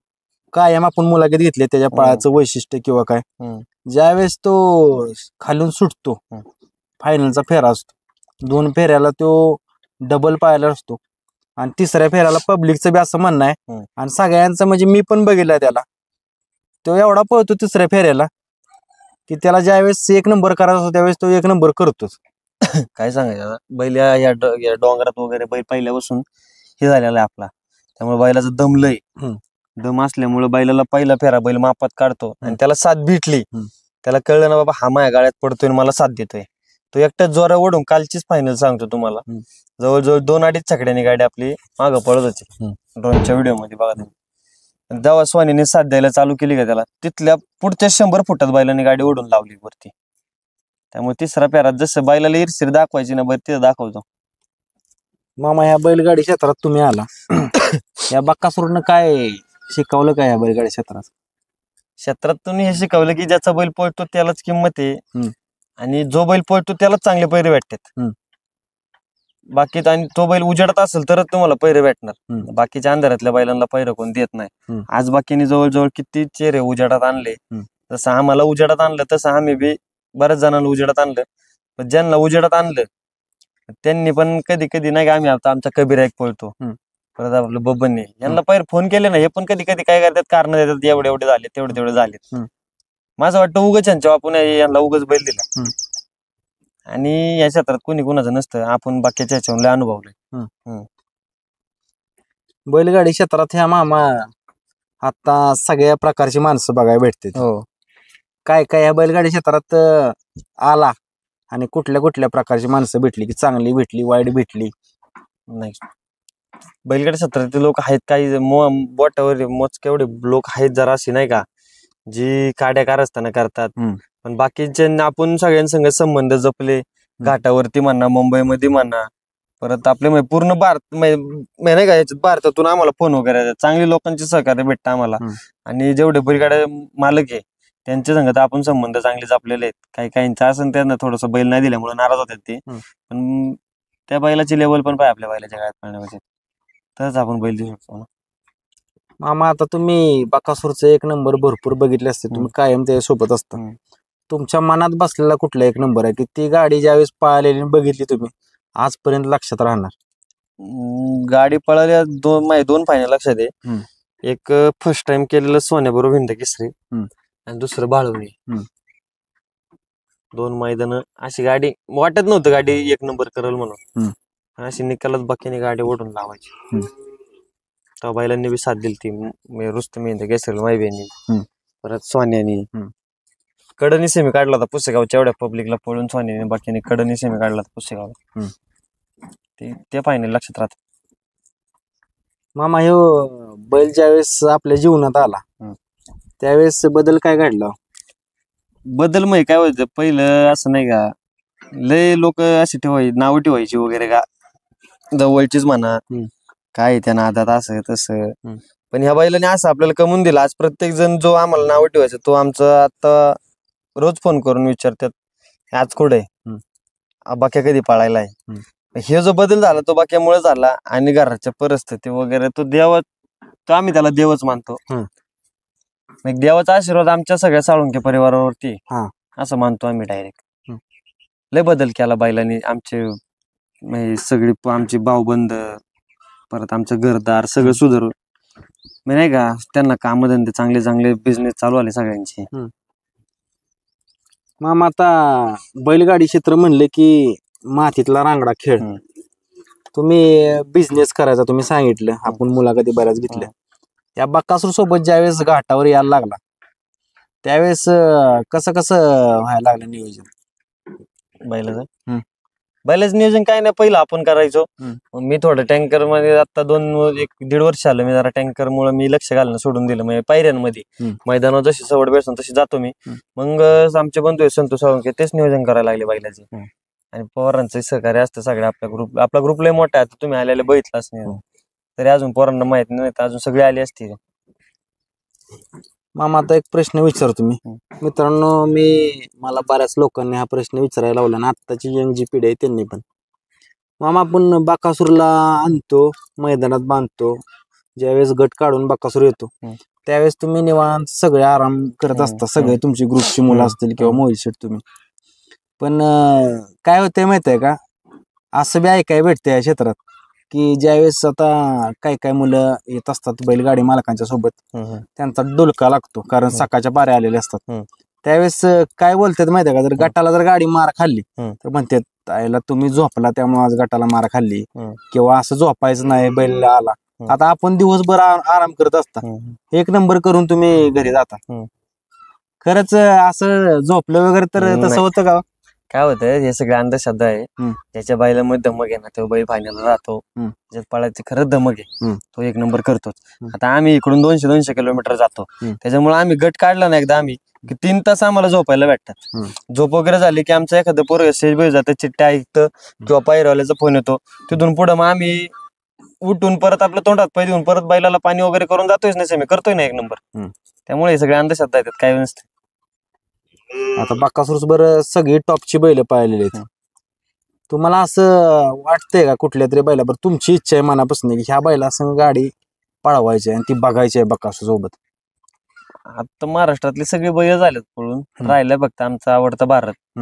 कायम आपण मुलाखत घेतली त्याच्या पळाचं वैशिष्ट्य किंवा काय? ज्यावेळेस तो खालून सुटतो, फायनलचा फेरा असतो, 2 फेऱ्याला तो डबल पाहायला असतो आणि 3ऱ्या फेऱ्याला पब्लिकचं बी असं म्हणणं आहे आणि सगळ्यांचं म्हणजे मी पण बघितलं त्याला, तो एवढा पळतो 3ऱ्या फेऱ्याला की त्याला ज्यावेळेस 1 नंबर करायचा असतो त्यावेळेस तो 1 नंबर करतोच. काय सांगायचं बैल या डोंगरात वगैरे बैल पहिल्यापासून हे झालेला आहे आपला, त्यामुळे बैलाचं दम लय दम असल्यामुळे बैलाला पहिला फेरा बैल मापात काढतो आणि त्याला साथ भेटली, त्याला कळलं ना बाबा हा माझ्या गाड्यात पडतोय मला साथ देतोय, तो एकट्याच जोरा ओढून कालचीच फायनल सांगतो तुम्हाला जवळजवळ 2-2.5 छकड्याने गाडी आपली मागं पळत होती ड्रोनच्या व्हिडिओ मध्ये बघा तुम्ही. जेव्हा स्वानीने साथ द्यायला चालू केली का त्याला तिथल्या पुढच्या 100 फुटात बैलाने गाडी ओढून लावली वरती. त्यामुळे 3रा फेरात जसं बैलाला इरसिर दाखवायची ना बैल तिथं दाखवतो. मामा ह्या बैलगाडी क्षेत्रात तुम्ही आला, या बकासूरनं काय शिकवलं काय या बैलगाडी क्षेत्रात तुम्ही हे शिकवलं की ज्याचा बैल पळतो त्यालाच किंमत आहे आणि जो बैल पळतो त्यालाच चांगले पैरे भेटतात. बाकी आणि तो बैल उजेडत असेल तरच तुम्हाला पैरे भेटणार, बाकीच्या अंधारातल्या बैलांना पैरे कोण देत नाही. आज बाकीने जवळजवळ किती चेहरे उजेडात आणले, जसं आम्हाला उजेडात आणलं तसं आम्ही बी बऱ्याच जणांना उजेडात आणलं. पण ज्यांना उजेडात आणलं त्यांनी पण कधी कधी नाही का आम्ही आता आमचा कबीर एक पळतो, परत आपलं बबनने यांना पैर फोन केले ना, हे पण कधी कधी काय करतात कारण देतात एवढे एवढे झाले तेवढे झालेत. माझं वाटतं उगाच यांच्या आपण यांना उगाच बैल दिला आणि या क्षेत्रात कोणी कोणाचं नसतं, आपण बाकीच्या ह्याच्यावर अनुभवलंय. बैलगाडी क्षेत्रात ह्या मामा आता सगळ्या प्रकारची माणसं बघायला भेटते. काय काय या बैलगाडी क्षेत्रात आला आणि कुठल्या कुठल्या प्रकारची माणसं भेटली की चांगली भेटली वाईट भेटली? नाही, बैलगाडी क्षेत्रातील लोक आहेत काही बोटावर मोजके एवढे लोक आहेत जरा अशी नाही का जी काड्या कारस्थाना करतात, पण बाकीचे आपण सगळ्यांसंग संबंध जपले, घाटावरती म्हणा मुंबईमध्ये म्हणा, परत आपले पूर्ण भारत नाही का याच्यात भारतातून आम्हाला फोन वगैरे चांगले लोकांचे सहकार्य भेटतं आम्हाला. आणि जेवढे बैलगाड्या मालक आहे त्यांच्या संगत आपण संबंध चांगले जपलेले आहेत. काही काहींचं असं त्यांना थोडस बैल नाही दिल्यामुळे नाराज होतात ते, पण त्या बैलाची लेवल पण पाहिजे आपल्या बैलाच्या गाड्यात पाहण्यामध्ये, तरच आपण बैल देऊ शकतो ना. मामा आता तुम्ही बकासूरचं 1 नंबर भरपूर बघितले असते, तुम्ही कायम त्या सोबत असता, तुमच्या मनात बसलेला कुठला 1 नंबर आहे की ती गाडी ज्यावेळेस पळालेली बघितली तुम्ही आजपर्यंत लक्षात राहणार? गाडी पळाल्या 2 फायनल लक्षात आहे. एक फर्स्ट टाइम केलेलं सोन्याबरोबर हिंद केसरी आणि दुसरं बाळवणी. 2 मैदान अशी गाडी वाटत नव्हतं गाडी 1 नंबर करेल म्हणून, अशी निकालात बाकीने गाडी ओढून लावायची. तेव्हा बैलांनी बी साथ दिली ती, रुस्तम हिंद केसरी मायबीनी, परत सोन्यानी कडनी सेमी काढला होता पुसेगावच्या एवढ्या पब्लिकला पळून सोन्याने बाकीने कडनी सेमी काढला होता पुसेगावला. ते फायनल लक्षात राहत. मामा हे बैल ज्यावेळेस आपल्या जीवनात आला त्यावेळेस बदल काय घडला? बदल मग काय व्हायचं पहिलं असं नाही का लय लोक अशी नावं ठेवायची वगैरे का जवळचीच म्हणा काय त्या नादात असं तसं, पण ह्या बैलाने असं आपल्याला कमवून दिलं. आज प्रत्येक जण जो आम्हाला नावं ठेवायचं तो आमचं आता रोज फोन करून विचारतात आज कुठे बाक्या कधी पाळायला आहे. हे जो बदल झाला तो बाक्यामुळे झाला आणि घराच्या परिस्थिती वगैरे तो आम्ही त्याला देवच मानतो. देवाचा आशीर्वाद आमच्या सगळ्या साळुंके परिवारावरती असं मानतो आम्ही डायरेक्ट. लय बदल केला बैलांनी आमचे म्हणजे सगळी आमची भाऊबंद परत आमचं घरदार सगळं सुधारून म्हणजे नाही का त्यांना कामधंदे चांगले चांगले बिझनेस चालू आले सगळ्यांचे. मामा आता बैलगाडी क्षेत्र म्हणले की मातीतला रांगडा खेळ. तुम्ही बिझनेस करायचा तुम्ही सांगितलं, आपण मुलाखती बऱ्याच घेतल्या. या बकासूर सोबत ज्यावेळेस घाटावर यायला लागला त्यावेळेस कसं कसं व्हायला लागलं नियोजन बैलाचं बैलाचं नियोजन काय नाही पहिलं आपण करायचो. मग मी थोडं टँकर मध्ये आता 1-1.5 वर्ष आलं मी जरा टँकर मुळे मी लक्ष घालणं सोडून दिलं. म्हणजे पायऱ्यांमध्ये मैदानावर जशी सवड बेसन तशी जातो मी. मग आमचे बंधू आहे संतोष साळुंखे तेच नियोजन करायला लागले बैलाचे. आणि पोरांचं सहकार्य असतं सगळं. आपला ग्रुप लय मोठा आहे, तुम्ही आलेले बघितलाच नाही तरी अजून पोरांना माहित नाही तर अजून सगळे आले असते. मामा आता एक प्रश्न विचारतो मी. मित्रांनो, मला बऱ्याच लोकांनी हा प्रश्न विचारायला लावला आणि आत्ताची यंग जी पिढी आहे त्यांनी पण. मामा, आपण बकासूरला आणतो, मैदानात बांधतो, ज्यावेळेस गट काढून बकासूर येतो त्यावेळेस तुम्ही निवांत सगळे आराम करत असता, सगळे तुमची ग्रुपची मुलं असतील किंवा मोहिल शेठ तुम्ही. पण काय होतंय माहित आहे का, असं बी ऐकाय भेटतंय या क्षेत्रात की ज्यावेळेस आता काय मुलं येत असतात बैलगाडी मालकांच्या सोबत, त्यांचा डुलका लागतो कारण सकाळच्या पाऱ्या आलेल्या असतात. त्यावेळेस काय बोलतात माहिती आहे का, जर गटाला जर गाडी मार खाल्ली तर म्हणतात आयला तुम्ही झोपला त्यामुळे आज गटाला मार खाल्ली, किंवा असं झोपायचं नाही बैल आला. आता आपण दिवसभर आराम करत असता, 1 नंबर करून तुम्ही घरी जाता. खरंच असं झोपलं वगैरे तर तसं होतं का? काय होतं, हे सगळं अंधश्रद्धा आहे. ज्याच्या बैलामध्ये धमक आहे ना तो बैल फायनल राहतो, ज्यात पळायची खरंच धमक आहे तो 1 नंबर करतोच. आता आम्ही इकडून 200 किलोमीटर जातो, त्याच्यामुळे आम्ही गट काढला ना एकदा आम्ही की 3 तास आम्हाला झोपायला भेटतात. झोप वगैरे झाली की आमचं एखादं पोरं स्टेज बैल जातं, चिठ्ठ्या ऐकतं किंवा पायरवाल्याचा फोन येतो. तिथून पुढे मग आम्ही उठून परत आपल्या तोंडात पाय देऊन परत बैलाला पाणी वगैरे करून जातोयच नाही, मी करतोय ना 1 नंबर. त्यामुळे हे सगळे अंधश्रद्धा आहेत, काय नसते. आता बकासूर बरं सगळी टॉपची बैल पाहिलेली आहेत. तुम्हाला असं वाटतंय का कुठल्या तरी बैलावर तुमची इच्छा आहे मनापासून की ह्या बैला संग गाडी पळवायची आणि ती बघायची आहे बकासूर सोबत? आता महाराष्ट्रातले सगळे बैल झालेत पळून, राहिलं फक्त आमचा आवडता भारत.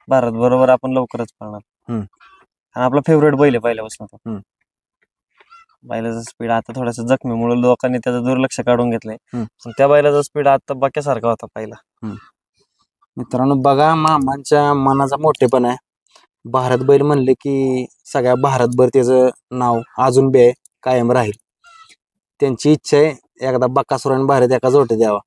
भारत बरोबर आपण लवकरच पळणार आणि आपला फेवरेट बैल आहे पहिल्यापासून. बैलाचा स्पीड आता थोडासा जखमीमुळे लोकांनी त्याचं दुर्लक्ष काढून घेतलंय, पण त्या बैलाचा स्पीड आता बाक्यासारखा होता पहिला. मित्रांनो बघा, मामांच्या मनाचा मोठेपणा आहे. भारत बैल म्हणले की सगळ्या भारतभर त्याचं नाव अजून बी कायम राहील. त्यांची इच्छा आहे एकदा बकासूर आणि भारत एका जोटे द्यावा.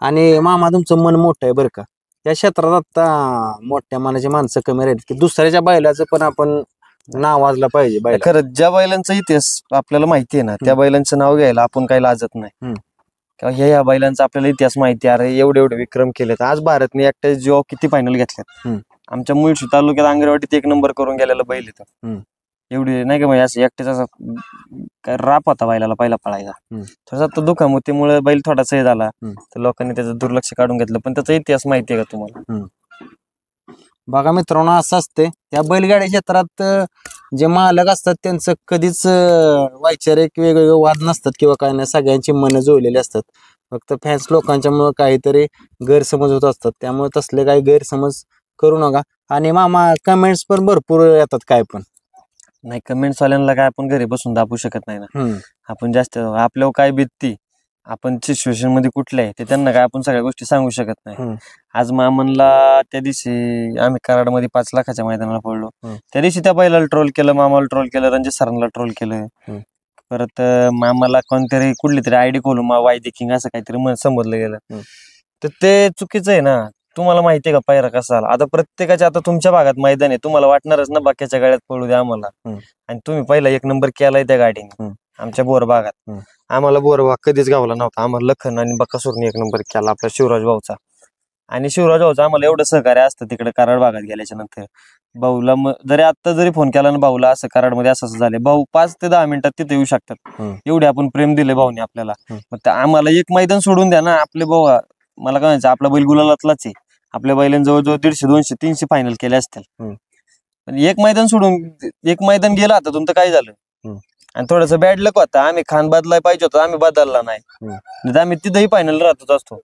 आणि मामा तुमचं मन मोठं आहे बरं का. या क्षेत्रात आता मोठ्या मनाची माणसं कमी राहील की दुसऱ्याच्या बैलाचं पण आपण नाव वाजलं पाहिजे. बैल खरंच ज्या बैलांचा इतिहास आपल्याला माहिती आहे ना त्या बैलांचं नाव घ्यायला आपण काही लाजत नाही. किंवा ह्या बैलांचा आपल्याला इतिहास माहिती आहे, अरे एवढे विक्रम केलेत. आज भारतने एकट्या जेव्हा किती फायनल घेतल्यात. आमच्या मुळशी तालुक्यात अंगणवाडीत 1 नंबर करून गेलेला बैल येतो. एवढी नाही का म्हणजे असं एकट्याचा काय राप होता बैलाला पहिला पळायचा. थोडासा तो दुखामुतीमुळे बैल थोडासा हे झाला तर लोकांनी त्याचं दुर्लक्ष काढून घेतलं, पण त्याचा इतिहास माहिती आहे का तुम्हाला? बघा मित्रांनो, असं असते या बैलगाडी क्षेत्रात जे मालक असतात त्यांचं कधीच वैचारिक वेगवेगळे वाद नसतात किंवा काय नाही, सगळ्यांची मनं जुळलेली असतात. फक्त फॅन्स लोकांच्यामुळे काहीतरी गैरसमज होत असतात, त्यामुळे तसले काही गैरसमज करू नका. आणि मामा कमेंट्स पण भरपूर येतात, काय पण नाही कमेंट्स वाल्यांना काय आपण घरी बसून दाबू शकत नाही ना. आपण जास्त आपल्यावर काय बीतती, आपण सिच्युएशन मध्ये कुठले आहे ते त्यांना काय आपण सगळ्या गोष्टी सांगू शकत नाही. आज मामनला त्या दिवशी आम्ही कराडमध्ये 5 लाखाच्या मैदानाला पडलो, त्या दिवशी त्या बैलाला ट्रोल केलं, मामाला ट्रोल केलं, रणजित सरांना ट्रोल केलं. परत मामाला कोणतरी कुठली तरी आयडी खोलून वायदिकिंग असं काहीतरी संबोधलं गेलं, तर ते चुकीचं आहे ना. तुम्हाला माहिती आहे का पायरा कसा आला? आता प्रत्येकाच्या आता तुमच्या भागात मैदान आहे, तुम्हाला वाटणारच ना बाकीच्या गाड्यात पळू द्या आम्हाला. आणि तुम्ही पहिला 1 नंबर केलाय त्या गाडीने आमच्या बोर भागात. आम्हाला बोर भाग कधीच गावला नव्हता, आम्हाला लखन आणि बकासूरने 1 नंबर केला आपला शिवराज भाऊचा. आणि शिवराज भाऊचा आम्हाला एवढं सहकार्य असतं तिकडे कराड भागात गेल्याच्या नंतर. भाऊला जरी आता जरी फोन केला ना भाऊला असं कराडमध्ये असं झालंय, भाऊ 5 ते 10 मिनिटात तिथे येऊ शकतात. एवढे आपण प्रेम दिले भाऊने आपल्याला. मग आम्हाला 1 मैदान सोडून द्या ना. आपले भाऊ मला काय म्हणायचं, आपला बैल गुलालातलाच आहे. आपल्या बैलांनी जवळजवळ 150, 200, 300 फायनल केले असतील. पण 1 मैदान सोडून 1 मैदान गेला आता तुमचं काय झालं? आणि थोडस बॅड लक होता, आम्ही खान बदलाय पाहिजे होता, आम्ही बदलला नाही, आम्ही तिथेही फायनल राहतच असतो.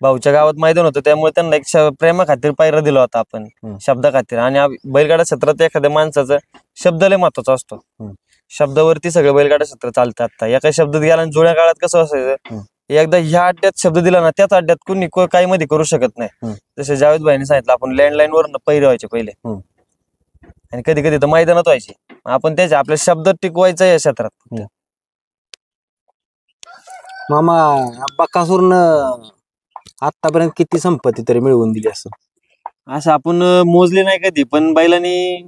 भाऊच्या गावात मैदान होतं त्यामुळे त्यांना एक प्रेमा खातीर पायरा दिला होता आपण, शब्दा खातीर. आणि बैलगाडा क्षेत्रात एखाद्या माणसाचा शब्द लय महत्वाचा असतो. शब्दावरती सगळं बैलगाडा क्षेत्र चालतं. आता एका शब्दात गेला आणि जुन्या काळात कसं असायचं, एकदा ह्या अड्ड्यात शब्द दिला ना त्याच अड्ड्यात कोणी काही मध्ये करू शकत नाही. जसे जावेद भाईने सांगितलं, आपण लँडलाईन वर पहिरे व्हायचे पहिले, आणि कधी कधी तर मैदानात व्हायचे. आपण त्याच्या आपल्या शब्द टिकवायचा या क्षेत्रात. मामा बकासूरनं आतापर्यंत किती संपत्ती तरी मिळवून दिली असं? असं आपण मोजले नाही कधी, पण बैलांनी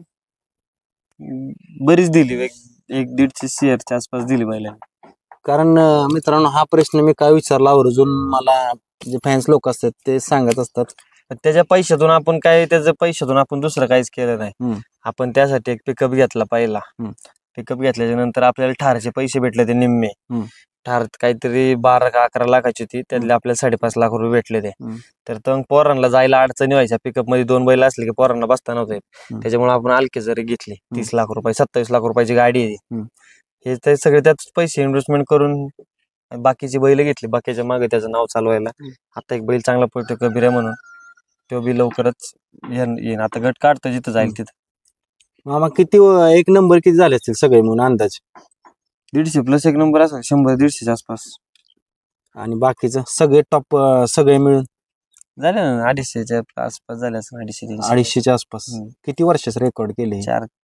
बरीच दिली, 150 शेअरच्या आसपास दिली बैलांनी. कारण मित्रांनो, हा प्रश्न मी काय विचारला आवर्जून, मला जे फॅन्स लोक असतात ते सांगत असतात त्याच्या पैशातून आपण त्याच्या पैशातून आपण दुसरं काहीच केलं नाही. आपण त्यासाठी एक पिकअप घेतला पहिला. पिकअप घेतल्याच्या नंतर आपल्याला ठारचे पैसे भेटले, ते निम्मे. ठार काहीतरी 12 का 11 लाखाची होती, त्यातले आपल्याला 5.5 लाख रुपये भेटले ते. तर पोरांना जायला अडचणी व्हायच्या, पिकअप मध्ये 2 बैल असले की पोरांना बसता नव्हते. त्याच्यामुळे आपण आलके जरी घेतली, 30 लाख रुपये, 27 लाख रुपयाची गाडी आहे. हे ते सगळे त्यात पैसे इन्व्हेस्टमेंट करून बाकीची बैल घेतली, बाकीच्या मागे त्याचं नाव चालवायला. आता एक बैल चांगला पडतो कबीर आहे म्हणून, तो बी लवकरच येईन. आता गट काढतो जिथं जाईल तिथं. मामा किती एक नंबर किती झाले असतील सगळे म्हणून अंदाज? 150 प्लस एक नंबर असेल, 100-150च्या आसपास. आणि बाकीचं सगळे टॉप सगळे मिळून झाले ना 250च्या आसपास झाले असं, 250च्या आसपास. किती वर्षाचं रेकॉर्ड केले?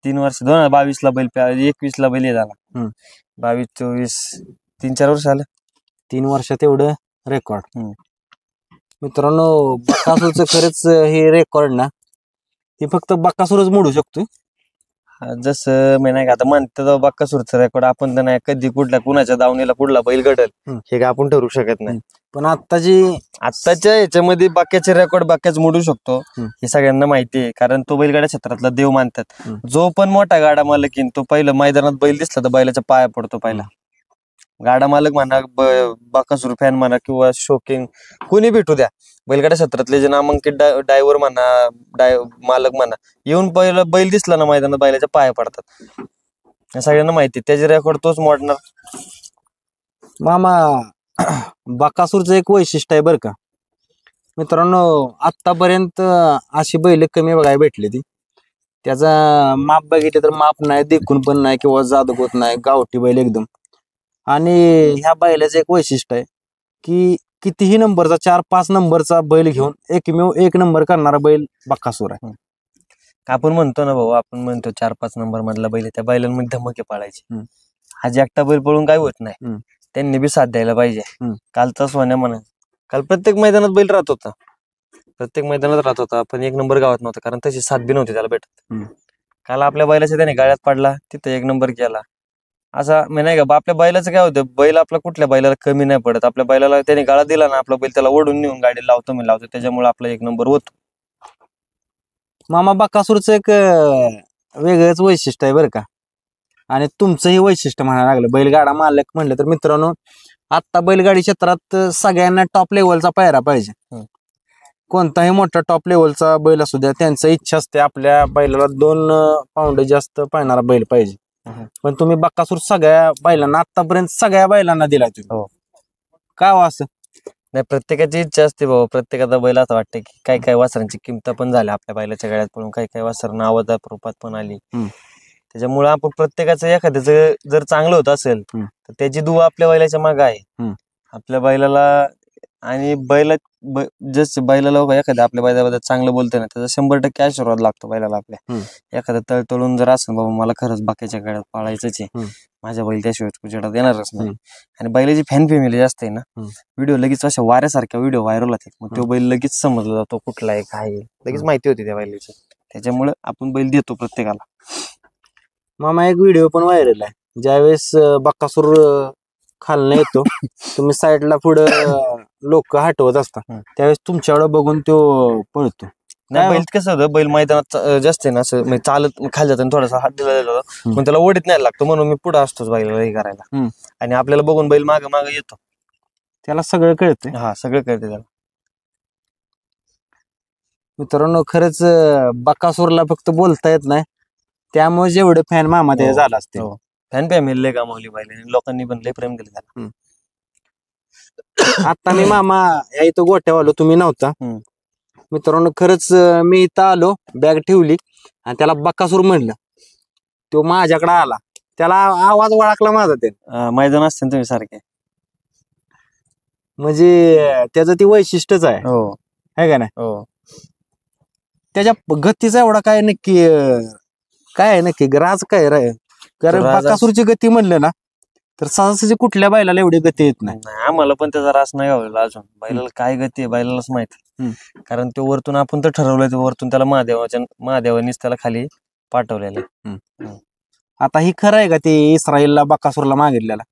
3 वर्ष. 2022 ला बैल, 21 ला बैल झाला. 22, 24, 3-4 वर्ष झालं. 3 वर्षात एवढं रेकॉर्ड. मित्रांनो, बकासूरचं खरंच हे रेकॉर्ड ना, हे फक्त बकासूरच मोडू शकतो. जसं मी नाही का आता म्हणतो बकासूरचं रेकॉर्ड, आपण तर नाही कधी कुणाच्या दावणीला कुठला बैल घडल हे काय आपण ठरवू शकत नाही. पण आत्ताच्या ह्याच्यामध्ये बाक्याचे रेकॉर्ड बाक्याच मोडू शकतो, हे सगळ्यांना माहिती आहे. कारण तो बैलगाडा क्षेत्रातला देव मानतात. जो पण मोठा गाडा मालक येईन, तो पहिलं मैदानात बैल दिसला तर बैलाच्या पाया पडतो पहिला. गाडा मालक म्हणा, बकासूर फॅन म्हणा, किंवा शौकीन कोणी भेटू द्या, बैलगाडा क्षेत्रातले जे नामांकित ड्रायव्हर म्हणा, मालक म्हणा, येऊन पहिलं बैल दिसला ना मैदानात बैलाच्या पाया पडतात. सगळ्यांना माहिती, त्याचे रेकॉर्ड तोच मोडणार. मामा, बकासूरचं एक वैशिष्ट्य आहे बरं का मित्रांनो, आतापर्यंत अशी बैल कमी बघायला भेटली. ती त्याचा माप बघितलं तर माप नाही, देखून पण नाही, किंवा जादगोत नाही, गावठी बैल एकदम. आणि ह्या बैलाचं एक वैशिष्ट्य आहे की कितीही नंबरचा, 4-5 नंबरचा बैल घेऊन एकमेव 1 नंबर करणारा बैल बकासूर आहे. आपण म्हणतो ना भाऊ, आपण म्हणतो 4-5 नंबर मधला बैल, त्या बैलांमध्ये धमके पाळायचे. आज एकटा बैल पळून काय होत नाही, त्यांनी बी साथ द्यायला पाहिजे. कालचा सोन्या म्हणा, काल प्रत्येक मैदानात बैल राहत होता, पण 1 नंबर गावात नव्हता, कारण तशी साथ बी नव्हती त्याला भेटत. काल आपल्या बैलाच्या त्याने गाळ्यात पडला, तिथं 1 नंबर केला. असा नाही का, आपल्या बैलाचं काय होतं, बैल आपला कुठल्या बैलाला कमी नाही पडत. आपल्या बैलाला त्याने गाळा दिला ना, आपला बैल त्याला ओढून नेऊन गाडी लावतो, त्याच्यामुळे आपला 1 नंबर होतो. मामा, बकासूरचं एक वेगळंच वैशिष्ट्य आहे बरं का. आणि तुमचंही वैशिष्ट्य म्हणायला लागलं, बैलगाडा मालक म्हणलं तर मित्रांनो, आता बैलगाडी क्षेत्रात सगळ्यांना टॉप लेवलचा पायरा पाहिजे. कोणताही मोठा टॉप लेवलचा बैल असू द्या, त्यांची इच्छा असते आपल्या बैलाला 2 पाऊंड जास्त पाळणारा बैल पाहिजे. पण तुम्ही बकासूर सगळ्या बैलांना, आतापर्यंत सगळ्या बैलांना दिला तुम्ही, का असं? नाही, प्रत्येकाची इच्छा असते भाऊ. प्रत्येकाचा बैल असं वाटतं की काही काही वासरांची किंमत पण झाल्या आपल्या बैलाच्या गळ्यात पडून, काही काही वासरांना आवाजात रूपात पण आली. त्याच्यामुळे आपण प्रत्येकाचं एखाद्याचं जर चांगलं होत असेल तर त्याची दुवा आपल्या बैलाच्या मागे आहे. आपल्या बैलाला आणि बैलाला एखाद्या आपल्या बैलाबद्दल चांगलं बोलतोय ना, त्याचा 100% आशीर्वाद लागतो बैलाला आपल्या. एखाद्या तळतळून जर असेल, बाबा मला खरंच बाकीच्या गळ्यात पाळायचंच आहे, माझ्या बैल त्याशिवाय तुझ्याकडे देणारच नाही. आणि बैलाची फॅन फॅमिली जास्त आहे ना, व्हिडिओ लगेच अशा वाऱ्यासारख्या व्हिडिओ व्हायरल होतात. मग तो बैल लगेच समजला जातो कुठला आहे, काय आहे, लगेच माहिती होती त्या बैलाची. त्याच्यामुळे आपण बैल देतो प्रत्येकाला. मामा, एक व्हिडिओ पण व्हायरल आहे, ज्यावेळेस बकासूर खालनं येतो, तुम्ही साईडला पुढं लोक हटवत असता, त्यावेळेस तुमच्याकडे बघून तो पळतो. नाही, बैल कसं होतं, बैल मैदानात जास्त आहे ना, असं चालत खाली जातं, थोडासा हात दिला जातो, मग त्याला ओढीत नाही लागतो, म्हणून मी पुढे असतोच बैलाला हे करायला. आणि आपल्याला बघून बैल मागे मागे येतो, त्याला सगळं कळतं. हा, सगळं कळतं त्याला. मित्रांनो, खरंच बकासूरला फक्त बोलता येत नाही, त्यामुळे जेवढे फॅन मामा ते झाला असते. फॅन फॅमिली लय कामावली बैलांनी, लोकांनी पण लय प्रेम केलं त्याला. आता मी मामा या इथं गोट्यावर आलो, तुम्ही नव्हता. हम्म. मित्रांनो खरंच मी इथं आलो, बॅग ठेवली आणि त्याला बक्कासूर म्हणलं. तो माझ्याकडे आला, त्याला आवाज ओळखला माझा ते. मैदान असते तुम्ही सारखे. म्हणजे त्याचं ती वैशिष्ट्यच आहे, हो है का नाही? हो. त्याच्या गतीचा एवढा काय नक्की काय आहे नक्की राज काय रे? कारण राज- बकासूरची गती म्हणलं ना तर सहजासहजी कुठल्या बैलाला एवढी गती येत नाही. नाही, आम्हाला पण त्याचा रास नाही गावलेला अजून. बैलाला काय गती आहे बैलालाच माहिती. कारण ते वरतून आपण तर ठरवलंय, ते वरतून त्याला महादेवानीच त्याला खाली पाठवलेलं आहे. आता ही खरं आहे का ते इस्रायलला बकासूरला मागितलेला?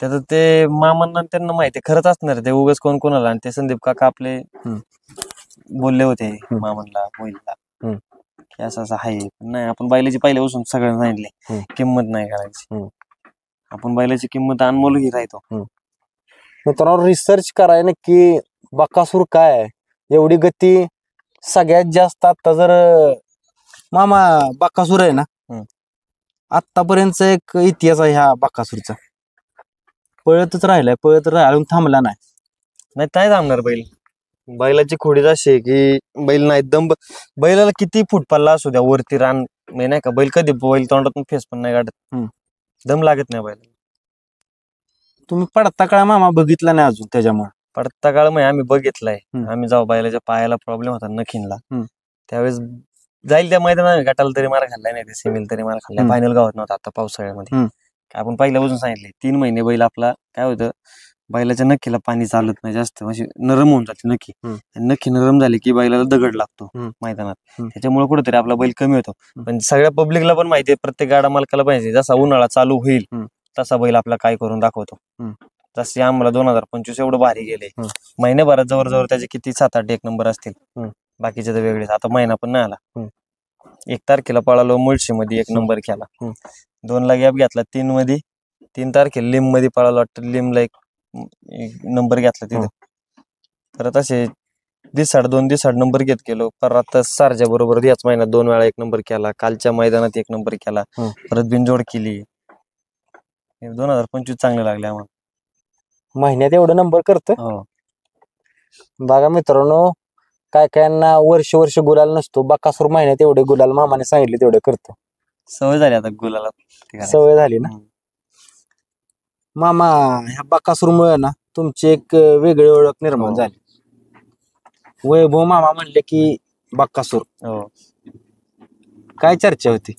त्याचं ते मामांना त्यांना माहिती आहे, खरंच असणार आहे ते, उगाच कोण कोणाला. आणि ते संदीप काका आपले बोलले होते मामांना मोहितला की असं असं आहे. नाही, आपण बैलाची पहिल्यापासून सगळ्यांना सांगितले किंमत नाही करायची. आपण बैलाची किंमत अनमोलही राहतो. मित्रांनो रिसर्च कराय नक्की बकासूर काय आहे, एवढी गती सगळ्यात जास्त. आता जर मामा बकासूर आहे ना, आतापर्यंत एक इतिहास आहे ह्या बकासूरचा. पळतच राहिलाय, पळत राहिला, थांबला नाही. नाही काय थांबणार बैल. बैलाची खोडीच अशी आहे की बैल नाही दम. बैलाला किती फूट पल्ला असू द्या वरती रान, नाही का, बैल कधी बैल तोंडातून फेस पण नाही काढत. दम लागत नाही बैल. तुम्ही पडता काळ मामा बघितला नाही अजून त्याच्यामुळे? पडता काळ मग आम्ही बघितलाय. आम्ही जाऊ बैलाच्या पायाला प्रॉब्लेम होता नखीनला, त्यावेळेस जाईल त्या मैदानात गटाला तरी मार खाल्लाय, नाही ते सेमील तरी मार खाल्लाय. फायनल गावात नव्हता आता पावसाळ्यामध्ये. आपण पहिल्यापासून सांगितले 3 महिने बैल आपला काय होतं, बैलाच्या नखीला पाणी चालत नाही जास्त, म्हणजे नरम होऊन जाते नखी. नखी नरम झाली की बैलाला दगड लागतो मैदानात, त्याच्यामुळे कुठेतरी आपला बैल कमी होतो. पण सगळ्या पब्लिकला पण माहितीये, प्रत्येक गाडा मालकाला पाहिजे, जसा उन्हाळा चालू होईल तसा बैल आपला काय करून दाखवतो. जसे आम्हाला 2025 एवढं भारी गेले. महिन्याभरात जवळ त्याचे किती 7-8 एक नंबर असतील, बाकीचे तर वेगळेच. आता महिना पण नाही आला. 1 तारखेला पळालो मुळशी मध्ये 1 नंबर केला. 2 ला गॅप घेतला, 3 मध्ये 3 तारखेला लिम मध्ये पळालो वाटतं, लिमला 1 नंबर घेतला तिथं. परत असे दिसाड 2 दिसाड नंबर घेत गेलो. परत सारच्या बरोबर याच महिन्यात 2 वेळा 1 नंबर केला. कालच्या मैदानात 1 नंबर केला. परत बिनजोड केली. 2025 चांगले लागले आम्हाला. महिन्यात एवढं नंबर करतं. बघा मित्रांनो, काय कायांना वर्ष गुलाल नसतो. बकासूर महिन्यात एवढे गुलाल मामाने सांगितले तेवढे करतो. सवय झाली आता गुलाला, सवय झाली ना मामा. ह्या बकासूरमुळे ना तुमची एक वेगळी ओळख निर्माण झाली. वैभव मामा म्हणले की बकासूर, काय चर्चा होती?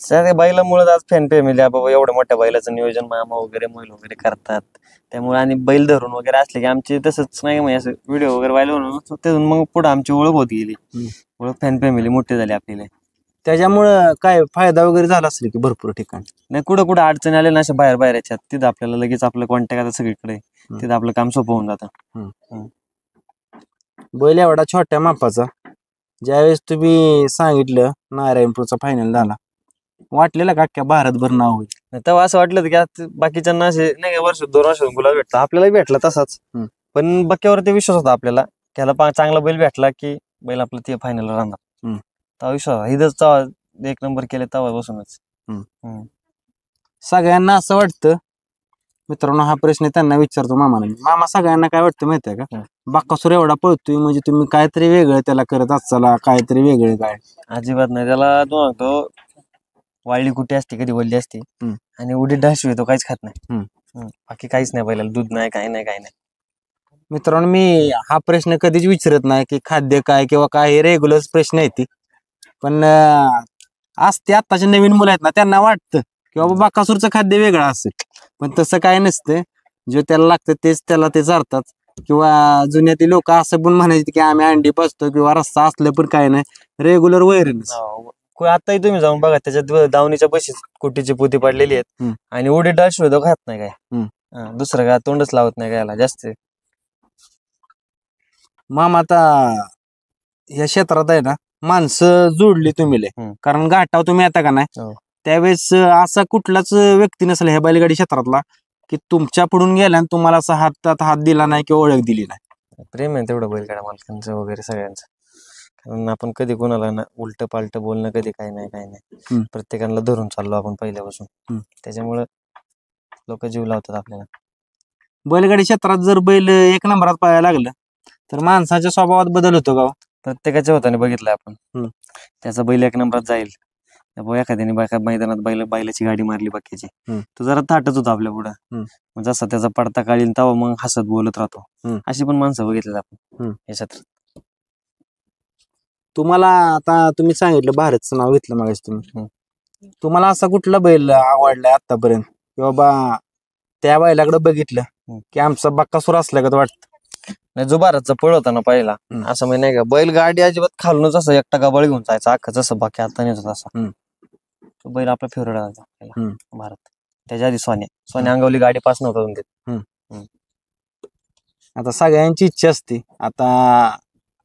सगळ्या बैलामुळे आज फॅन फॅमिली बाबा एवढ्या मोठ्या बैलाचं नियोजन मामा वगैरे महिल वगैरे करतात, त्यामुळे. आणि बैल धरून वगैरे असले की आमची तसंच नाही, म्हणजे असं व्हिडिओ वगैरे व्हायला त्यातून मग पुढे आमची ओळख होत गेली. ओळख फॅन फॅमिली मोठी झाली आपल्याला. त्याच्यामुळं काय फायदा वगैरे झाला असेल की भरपूर ठिकाणी? नाही, कुठं अडचणी आल्या ना अशा बाहेर याच्यात, तिथं आपल्याला लगेच आपलं कॉन्टॅक्ट आता सगळीकडे, तिथं आपलं काम सोपं होऊन जातं. बैल एवढा छोट्या मापाचा, ज्यावेळेस तुम्ही सांगितलं नारायणपूरचा फायनल झाला, वाटलेलं का अख्ख्या भारतभर नाव होईल? तेव्हा असं वाटलं की बाकीच्यांना असे नाही, 2 वर्ष गुलाल भेटला, आपल्याला भेटला तसाच. पण बक्यावरती विश्वास होता आपल्याला, त्याला चांगला बैल भेटला की बैल आपलं ते फायनल राहणार. तेव्हा विश्वास इथंच 1 नंबर केले तेव्हा बसूनच. सगळ्यांना असं वाटतं मित्रांनो, हा प्रश्न त्यांना विचारतो मामाला. मामा सगळ्यांना काय वाटतं माहितीये का, बकासूर एवढा पळतोय म्हणजे तुम्ही काहीतरी वेगळं त्याला करत असाला, काहीतरी वेगळं काय? अजिबात नाही. त्याला तो वाळली कुठे असते, कधी वल्ली असते, आणि उडी डाश तो काहीच खात नाही. बाकी काहीच नाही बैलाला, दूध नाही, काही नाही. मित्रांनो, मी हा प्रश्न कधीच विचारत नाही की खाद्य काय किंवा काय, हे रेग्युलर प्रश्न आहे ती. पण असते आत्ताचे नवीन मुलं आहेत ना, त्यांना वाटतं की बाबा बकासूरचं खाद्य वेगळं असेल, पण तसं काय नसतं. जे त्याला लागतं तेच त्याला ते चारतात. किंवा जुन्यातील लोक असं पण म्हणायचे की आम्ही अंडी पाजतो किंवा रस्सा असलं, पण काय नाही, रेग्युलर वैरणच. आताही तुम्ही जाऊन बघा, त्याच्यात दावणीच्या बशीत कुटीची पोती पडलेली आहेत, आणि उडी डाळ तो खात नाही काय, दुसरं काय तोंडच लावत नाही गायला जास्त. मामा आता या क्षेत्रात आहे ना, माणसं जोडली तुम्ही लय. कारण घाटाव तुम्ही येता का नाही, त्यावेळेस असा कुठलाच व्यक्ती नसेल ह्या बैलगाडी क्षेत्रातला की तुमच्या पुढून गेला आणि तुम्हाला असा हात दिला नाही किंवा ओळख दिली नाही. प्रेम आहे तेवढं बैलगाड्या मालकांचं वगैरे सगळ्यांचं. कारण आपण कधी कोणाला ना उलट पालट बोलणं कधी काही नाही. प्रत्येकाला धरून चाललो आपण पहिल्यापासून, त्याच्यामुळं लोक जीव लावतात आपल्याला. बैलगाडी क्षेत्रात जर बैल एक नंबरात पाहायला लागलं तर माणसाच्या स्वभावात बदल होतो का हो? प्रत्येकाच्या होताने बघितलंय आपण. हम्म. त्याचा बैल एक नंबरात जाईल, एखाद्याने बायका मैदानात बैलाची गाडी मारली बाकीची, हम्म. तो जरा थाटच होता आपल्या पुढं. मग जसा त्याचा पडता काढील तेव्हा मग हसत बोलत राहतो. अशी पण माणसं बघितली आपण याच्यात. तुम्हाला आता तुम्ही सांगितलं भारतचं नाव घेतलं मागाशी तुम्ही, तुम्हाला असा कुठला बैल आवडलाय आतापर्यंत की बाबा त्या बैलाकडे बघितलं की आमचा बक्कासूर असला का वाटतं? नाही, जो भारतचा पळ होता ना पहिला, असं म्हणजे नाही का बैल गाडी अजिबात खालूनच असं एकटा गबाळ घेऊन जायचा अख्खा, जसं बाकी आता नाही होत तसा. तो बैल आपला फेवरेट होता भारत. त्याच्या आधी सोन्या अंगवली गाडी पास नव्हता. आता सगळ्यांची इच्छा असते, आता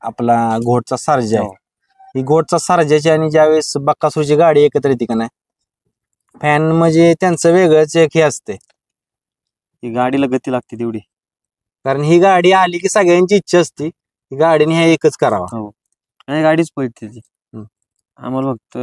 आपला घोडचा सारजा आहे, ही घोडचा सारजाची आणि ज्यावेळेस बक्कासूरची गाडी एकत्र येते का नाही, फॅन म्हणजे त्यांचं वेगळंच एक हे असते. ही गाडीला गती लागते तेवढी, कारण ही गाडी आली की सगळ्यांची इच्छा असते ही गाडीने हे एकच करावा. आणि गाडीच पळते ती. आम्हाला फक्त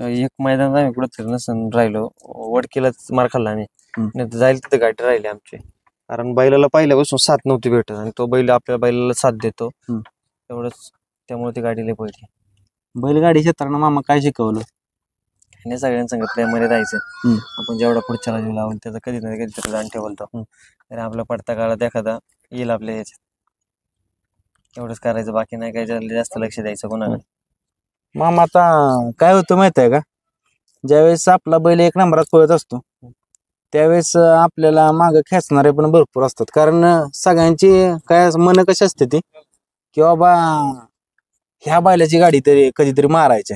एक मैदान आम्ही कुठं नसन राहिलो, वडकीलाच मार खाल्ला आम्ही, नाही तर जाईल तिथे गाडी राहिली आमची. कारण बैलाला पहिल्यापासून साथ नव्हती भेटत आणि तो बैल आपल्या बैलाला साथ देतो एवढंच, त्यामुळे ती गाडी लय पळते. बैलगाडी क्षेत्रानं मामा काय शिकवलं? आणि सगळ्यांसंग प्रेमाने राहायचं. आपण जेवढा पुढच्याला जीव लावून त्याचा कधी ना कधी तरी जाण ठेवतो. आणि आपला पडता काळात एखादा येईल आपल्या याच्यात, एवढंच करायचं, बाकी नाही काय जास्त लक्ष द्यायचं कोणाला. मामा आता काय होतं माहित आहे का, ज्यावेळेस आपला बैल एक नंबरात पळत असतो त्यावेळेस आपल्याला मागं खेचणारे पण भरपूर असतात. कारण सगळ्यांची काय मन कशी असते ती की बाबा ह्या बैलाची गाडी तरी कधीतरी मारायची.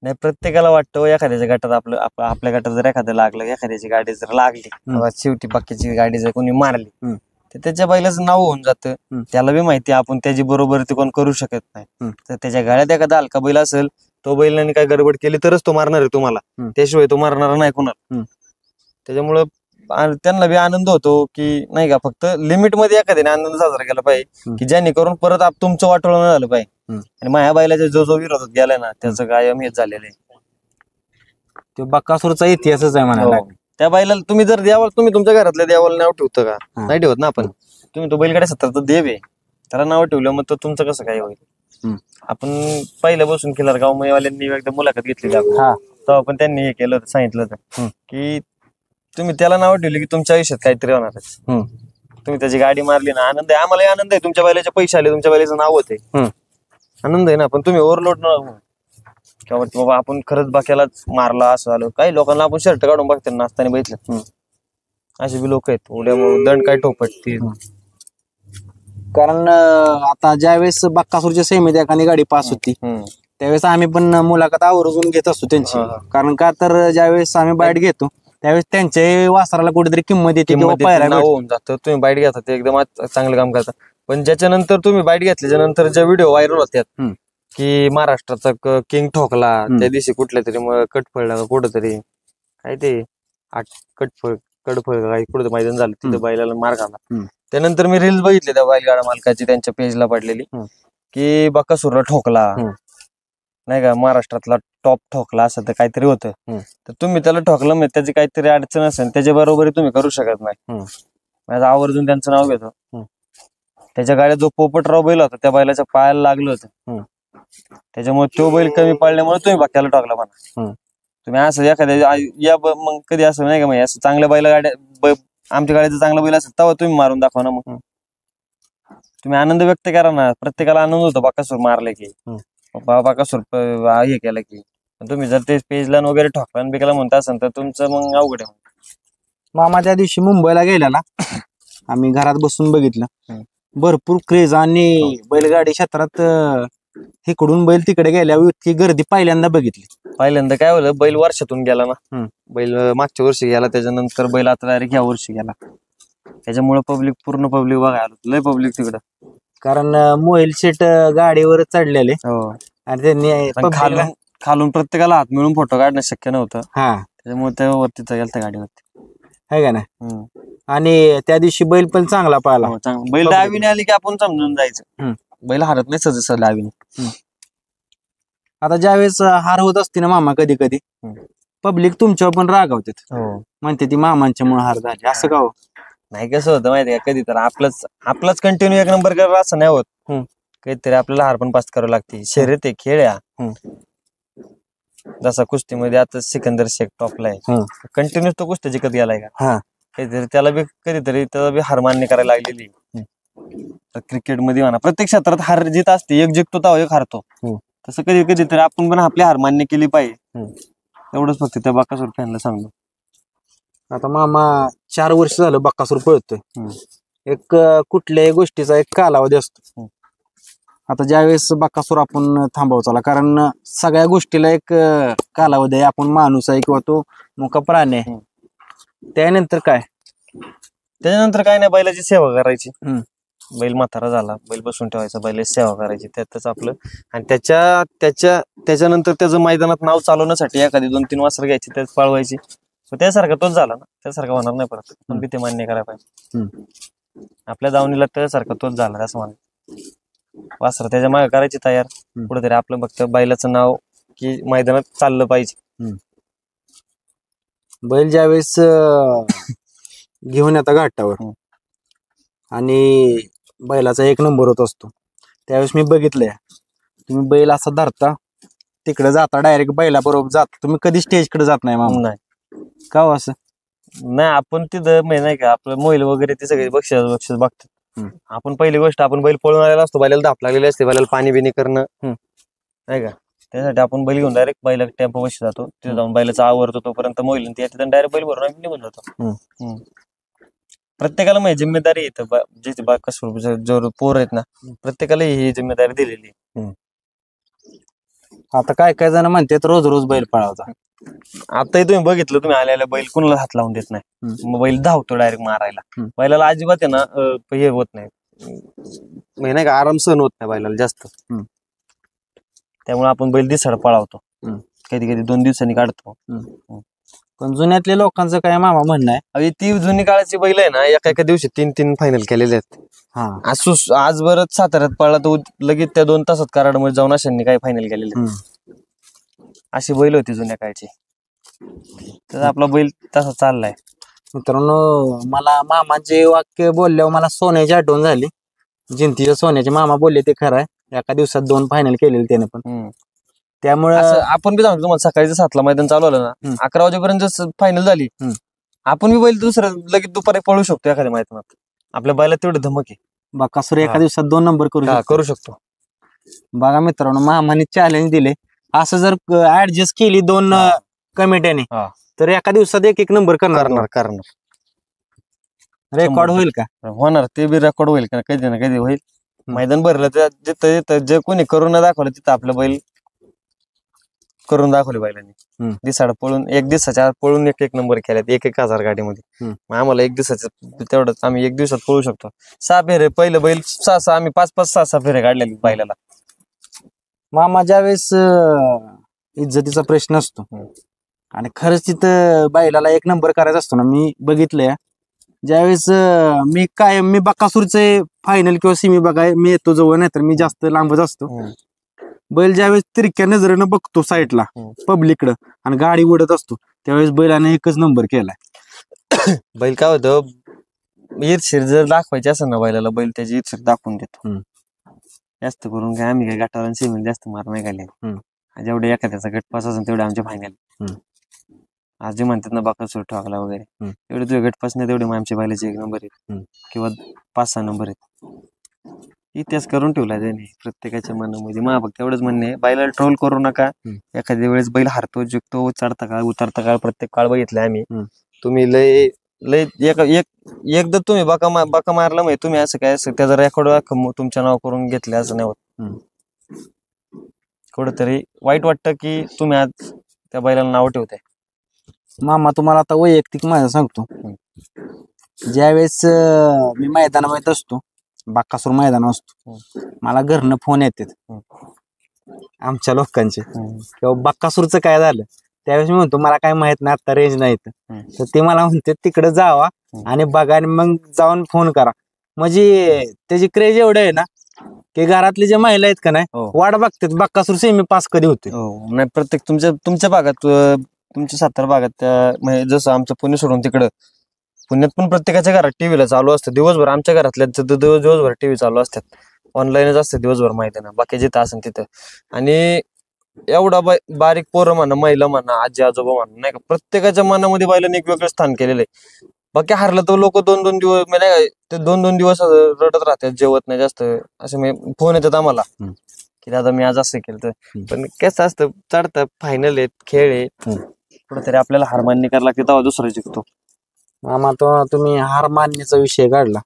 नाही, प्रत्येकाला वाटतं एखाद्याच्या गटात आपल्या गटात जर एखादं लागलं, एखाद्याची गाडी जर लागली, शेवटी बाकीची गाडी जर कोणी मारली तर त्याच्या बैलाचं नाव होऊन जातं. त्याला बी माहिती आपण त्याची बरोबर ते कोण करू शकत नाही. तर त्याच्या गाड्यात एखादा हलका बैल असेल, तो बैलाने काय गडबड केली तरच तो मारणार आहे तुम्हाला, त्याशिवाय तो मारणार नाही कोणाला. त्याच्यामुळं त्यांना बी आनंद होतो की नाही का, फक्त लिमिट मध्ये एखाद्याने आनंद साजरा केला पाहिजे की ज्याने करून परत तुमचं वाटोळं न झालं पाहिजे. आणि माझ्या बैलाच्या जो विरोधात गेलाय ना त्याचं कायम हेच झालेलं आहे. तो बक्कासूरचा इतिहासच आहे म्हणाला. त्या बैलाला तुम्ही जर तुम्ही तुमच्या घरातल्या देवाला नाव ठेवतं का? नाही ठेवत ना आपण. तुम्ही तो बैलगाड्या सत्तर देव आहे, त्याला नाव ठेवलं मग तो तुमचं कसं काय होईल? आपण पहिल्यापासून केलं गाववाल्यांनी एकदा मुलाखत घेतली तेव्हा पण त्यांनी हे केलं होतं, सांगितलं होतं की तुम्ही त्याला नाव ठेवले की तुमच्या आयुष्यात काहीतरी होणारच. तुम्ही त्याची गाडी मारली ना, आनंद आहे, आम्हालाही आनंद आहे, तुमच्या बैलाचे पैसे आले, तुमच्या बैलाचं नाव होते, आनंद आहे ना. पण तुम्ही ओव्हरलोड न किंवा बाबा आपण खरंच बाक्यालाच मारला असं झालं. काही लोकांना आपण शर्ट काढून बघते नाचताना बघितलं, असे बी लोक आहेत, उद्या दंड काय ठोपटतील. कारण आता ज्यावेळेस बक्कासूरच्या सेमीत एखादी गाडी पास होती त्यावेळेस आम्ही पण मुलाखत आवर्जून घेत असतो त्यांची. कारण का तर ज्यावेळेस आम्ही बाईट घेतो त्यावेळेस त्यांच्या वासराला कुठेतरी किंमत येते, होऊन जातं. तुम्ही बाईट घेता ते एकदम चांगलं काम करता, पण ज्याच्यानंतर तुम्ही बाईट घेतल्याच्या नंतर ज्या व्हिडिओ व्हायरल होत्यात की महाराष्ट्राचा किंग ठोकला त्या दिवशी कुठल्या तरी कटफळला कुठंतरी काय ते कडफळ काय कुठं मैदान झालं तिथं बैलाला मार घाला. त्यानंतर मी रील्स बघितले त्या बैलगाडा मालकाची त्यांच्या पेजला पडलेली की बक्कासूरला ठोकला नाही का, महाराष्ट्रातला टॉप ठोकला असं तर काहीतरी होतं. तर तुम्ही त्याला ठोकलं म्हणजे त्याची काहीतरी अडचण असेल, त्याच्या बरोबरी तुम्ही करू शकत नाही. माझं आवर्जून त्यांचं नाव घेतो. त्याच्या गाड्यात जो पोपटराव बैल होता त्या बैलाच्या पायाला लागलं होतं, त्याच्यामुळे तो बैल कमी पडल्यामुळे तुम्ही बाक्याला ठोकला म्हणा. तुम्ही असं एखाद्या मग कधी असं नाही का, म्हणजे असं चांगल्या बैल गाड्या आमच्या गाड्याचं चांगला बैल असेल तेव्हा तुम्ही मारून दाखवा ना. मग तुम्ही आनंद व्यक्त करा ना, प्रत्येकाला आनंद होतो बक्कासूर मारले की, बक्कासूर हे केलं की. तुम्ही जर ते पेजला वगैरे ठोकला बिकला म्हणता असेल तर तुमचं मग अवघड आहे. मामा त्या दिवशी मुंबईला गेलेला, आम्ही घरात बसून बघितलं, भरपूर क्रेज आणि बैलगाडी क्षेत्रात इकडून बैल तिकडे गेल्यावर इतकी गर्दी पहिल्यांदा बघितली. पहिल्यांदा काय होलं, बैल वर्षातून गेला ना, बैल मागच्या वर्षी गेला, त्याच्यानंतर बैल आता डायरेक्ट ह्या वर्षी गेला. त्याच्यामुळे पूर्ण पब्लिक बघायला लय पब्लिक तिकडं. कारण मोहिल शेट गाडीवर चढलेले आणि त्यांनी खालून प्रत्येकाला हात मिळून फोटो काढणं शक्य नव्हतं, त्याच्यामुळे त्या वरती गेलता गाडीवरती, है का नाही. आणि त्या दिवशी बैल पण चांगला पाहिला. बैल डावीने आली की आपण समजून जायचं, बैल हारत नाही सहज डावीने. आता ज्यावेळेस हार होत असते ना मामा, कधी कधी पब्लिक तुमच्यावर पण रागावतात, म्हणते ती मामांच्या मुळे हार झाली, असं का हो? नाही कसं होतं माहिती का, कधी तर आपलाच कंटिन्यू एक नंबर करायला असं नाही होत. काहीतरी आपल्याला हार पण पास करावं लागते. शर्यत आहे, खेळ आहे. जसा कुस्तीमध्ये आता सिकंदर शेख टॉपला आहे, कंटिन्यू तो कुस्ती जिंकत गेलाय का, काहीतरी त्याला बी हार मान्य करायला लागलेली. क्रिकेट मध्ये म्हणा, प्रत्येक क्षेत्रात हार जीत असते, एक जिंकतो तर एक हारतो. तसं कधी कधी तरी आपण पण आपली हार मान्य केली पाहिजे. एवढंच फक्त त्या बकासूर फॅनला सांगतो. आता मामा 4 वर्ष झालं बक्कासूर पळतोय. एक कुठल्याही गोष्टीचा एक कालावधी असतो. आता ज्यावेळेस बक्कासूर आपण थांबवचाला, कारण सगळ्या गोष्टीला एक कालावधी आहे. आपण माणूस आहे किंवा तो मुका प्राणी आहे. त्यानंतर काय काय नाही, बैलाची सेवा करायची. बैल म्हातारा झाला, बैल बसून ठेवायचा, बैलाची सेवा करायची, त्यातच आपलं. आणि त्याच्यानंतर त्याचं मैदानात नाव चालवण्यासाठी एखादी 2-3 वासरं घ्यायची, त्याच पाळवायची. त्यासारखा तोच झाला ना, त्यासारखा होणार नाही परत. पण बी ते मान्य करायला पाहिजे. आपल्या दावणीला त्यासारखा तोच झाला असं म्हणा. वासर त्याच्या मागे करायची तयार, कुठेतरी आपलं फक्त बैलाचं नाव की मैदानात चाललं पाहिजे. बैल ज्यावेळेस घेऊन येता घाटावर आणि बैलाचा 1 नंबर होत असतो, त्यावेळेस मी बघितलंय तुम्ही बैल असा धरता, तिकडे जाता, डायरेक्ट बैला बरोबर जाता. तुम्ही कधी स्टेजकडे जात नाही मामा? नाही. का हो असं? नाही, आपण तिथं नाही का आपलं मोईल वगैरे ते सगळे बक्षीस बघतात. आपण पहिली गोष्ट, आपण बैल पळून आलेला असतो, बैलाला धाप लागलेली असते, बैलाला पाणी बिनी करणं नाही का, त्यासाठी आपण बैल घेऊन डायरेक्ट बैला टेम्पो बशी जातो. तिथे जाऊन बैलाचा आवरतो, तोपर्यंत मोईल तिथं डायरेक्ट बैल भरून आम्ही निघून जातो. प्रत्येकाला माझी जिम्मेदारी येतं, जे बाकासूर जो पोर आहेत ना, प्रत्येकाला ही जिम्मेदारी दिलेली आहे. आता काय जण म्हणतात रोज रोज बैल पळावता. आताही तुम्ही बघितलं, तुम्ही आलेला बैल कुणाला हात लावून देत नाही. मग बैल धावतो डायरेक्ट मारायला. बैलाला अजिबात आहे ना हे होत नाही, नाही का, आराम सहन होत नाही बैलाला जास्त. त्यामुळे आपण बैल दिसाड पळावतो, कधी कधी 2 दिवसांनी काढतो. पण जुन्यातल्या लोकांचं काय मामा म्हणणं आहे, ती जुनी काळाची बैल आहे ना, एका दिवशी 3 फायनल केलेले आहेत. आज बरंच साताऱ्यात पळला तर लगेच त्या 2 तासात कराडमध्ये जाऊन अशांनी काही फायनल केलेले. अशी बैल होती जुन्या काळची. तर आपला बैल तसा चाललाय. मित्रांनो, मला मामाचे वाक्य बोलल्यावर मला सोन्याची आठवण झाली. जिंतीच्या सोन्याचे मामा बोलले ते खरं आहे. एका दिवसात 2 फायनल केलेले त्याने पण. त्यामुळे आपण बी सांगतो तुम्हाला, सकाळी 7ला मैदान चालू आलं ना, 11 वाजेपर्यंत फायनल झाली, आपण बी बैल दुसरं लगेच दुपारी पळू शकतो एखाद्या मैदानात. आपल्या बैला तेवढं धमक आहे. बकासूर एका दिवसात 2 नंबर करू शकतो. बघा मित्रांनो, मामाने चॅलेंज दिले. असं जर ऍडजस्ट केली 2 कमिट्याने तर एका दिवसात 1 नंबर करणार. रेकॉर्ड होईल का? होणार, ते बी रेकॉर्ड होईल का, कधी ना कधी होईल. मैदान भरलं तर जिथं जे कोणी करून दाखवलं तिथं आपलं बैल करून दाखवले बैलांनी. दिसाड पळून 1 दिवसाच्या पळून 1 नंबर केल्यात 1,000 गाडीमध्ये. आम्हाला 1 दिवसाचं तेवढंच, आम्ही 1 दिवसात पळू शकतो. 6 फेरे पहिलं बैल 6 आम्ही 5-5 6 फेरे काढलेले बैलाला. मामा ज्यावेळेस इज्जतीचा प्रश्न असतो आणि खरंच तिथं बैलाला 1 नंबर करायचा असतो ना, मी बघितलंय ज्यावेळेस मी बकासूरचे फायनल किंवा सिमी बघाय मी येतो जवळ, नाही तर मी जास्त लांबच असतो. बैल ज्यावेळेस तिरक्या नजरेनं बघतो साईडला पब्लिककडं आणि गाडी उडत असतो, त्यावेळेस बैलाने 1च नंबर केलाय. बैल काय होतं, ईर्षीर जर दाखवायची असं ना बैलाला, बैल त्याची ईर्षीर दाखवून देतो. जास्त करून काय आम्ही काय गटावर सिमी जास्त मार नाही घाले. जेवढे एखाद्याचा गटपास असेल तेवढे आमचे फायनल. आज जे म्हणतात ना बकासूर ठोकला वगैरे, तेवढे तुझे गटपास नाही तेवढे आमच्या बैलाचे 1 नंबर आहेत किंवा 5-6 नंबर आहेत. इतिहास करून ठेवला त्याने प्रत्येकाच्या मनामध्ये. मग फक्त एवढंच म्हणणे, बैलाला ट्रोल करू नका. एखाद्या वेळेस बैल हारतो, जिंकतो, चढता काळ उतरता काळ प्रत्येक काळ बघितलाय आम्ही. तुम्ही लय एकदा तुम्ही बका मारला म्हणजे तुम्ही असं काय त्याचा रेकॉर्ड तुमच्या नाव करून घेतले असं नाही होत. कुठंतरी वाईट वाटतं की तुम्ही आज त्या बैलाला नाव ठेवताय. मामा तुम्हाला आता वैयक्तिक माझं सांगतो, ज्यावेळेस मी मैदानामध्ये असतो, बकासूर मैदान असतो, मला घरनं फोन येतात आमच्या लोकांचे किंवा बकासूरचं काय झालं. त्यावेळेस मी म्हणतो मला काय माहित नाही, आता रेंज नाही तर ते मला म्हणते तिकडे जावा आणि बघा आणि मग जाऊन फोन करा. म्हणजे त्याची क्रेज एवढं आहे ना की घरातले जे महिला आहेत का नाही वाट बघतात बकासूर सेमी पास कधी होते. नाही, प्रत्येक तुमच्या भागात, तुमच्या सातारा भागात, म्हणजे जसं आमचं पुणे सोडून तिकडं पुण्यात पण प्रत्येकाच्या घरात टीव्हीला चालू असतं दिवसभर. आमच्या घरातल्या दिवसभर टीव्ही चालू असतात, ऑनलाईनच असते दिवसभर मैदान, बाकी जिथं असेल तिथं. आणि एवढा बारीक पोरं म्हणा, महिला म्हणा, आजी आजोबा म्हणा, नाही का, प्रत्येकाच्या मनामध्ये बैलांनी एक वेगळं स्थान केलेलं आहे. बाकी हरलं तर लोक 2-2 दिवस म्हणजे नाही का, ते 2-2 दिवस रडत राहतात, जेवत नाही जास्त. असं मी फोन येतात आम्हाला की दादा मी आज असं केलं. पण कसं असतं, चढतं, फायनल आहेत, खेळ आहे, कुठेतरी आपल्याला हार मान्य करायला लागते, तेव्हा दुसरा जिंकतो. मामा तो तुम्ही हार मानण्याचा विषय काढला,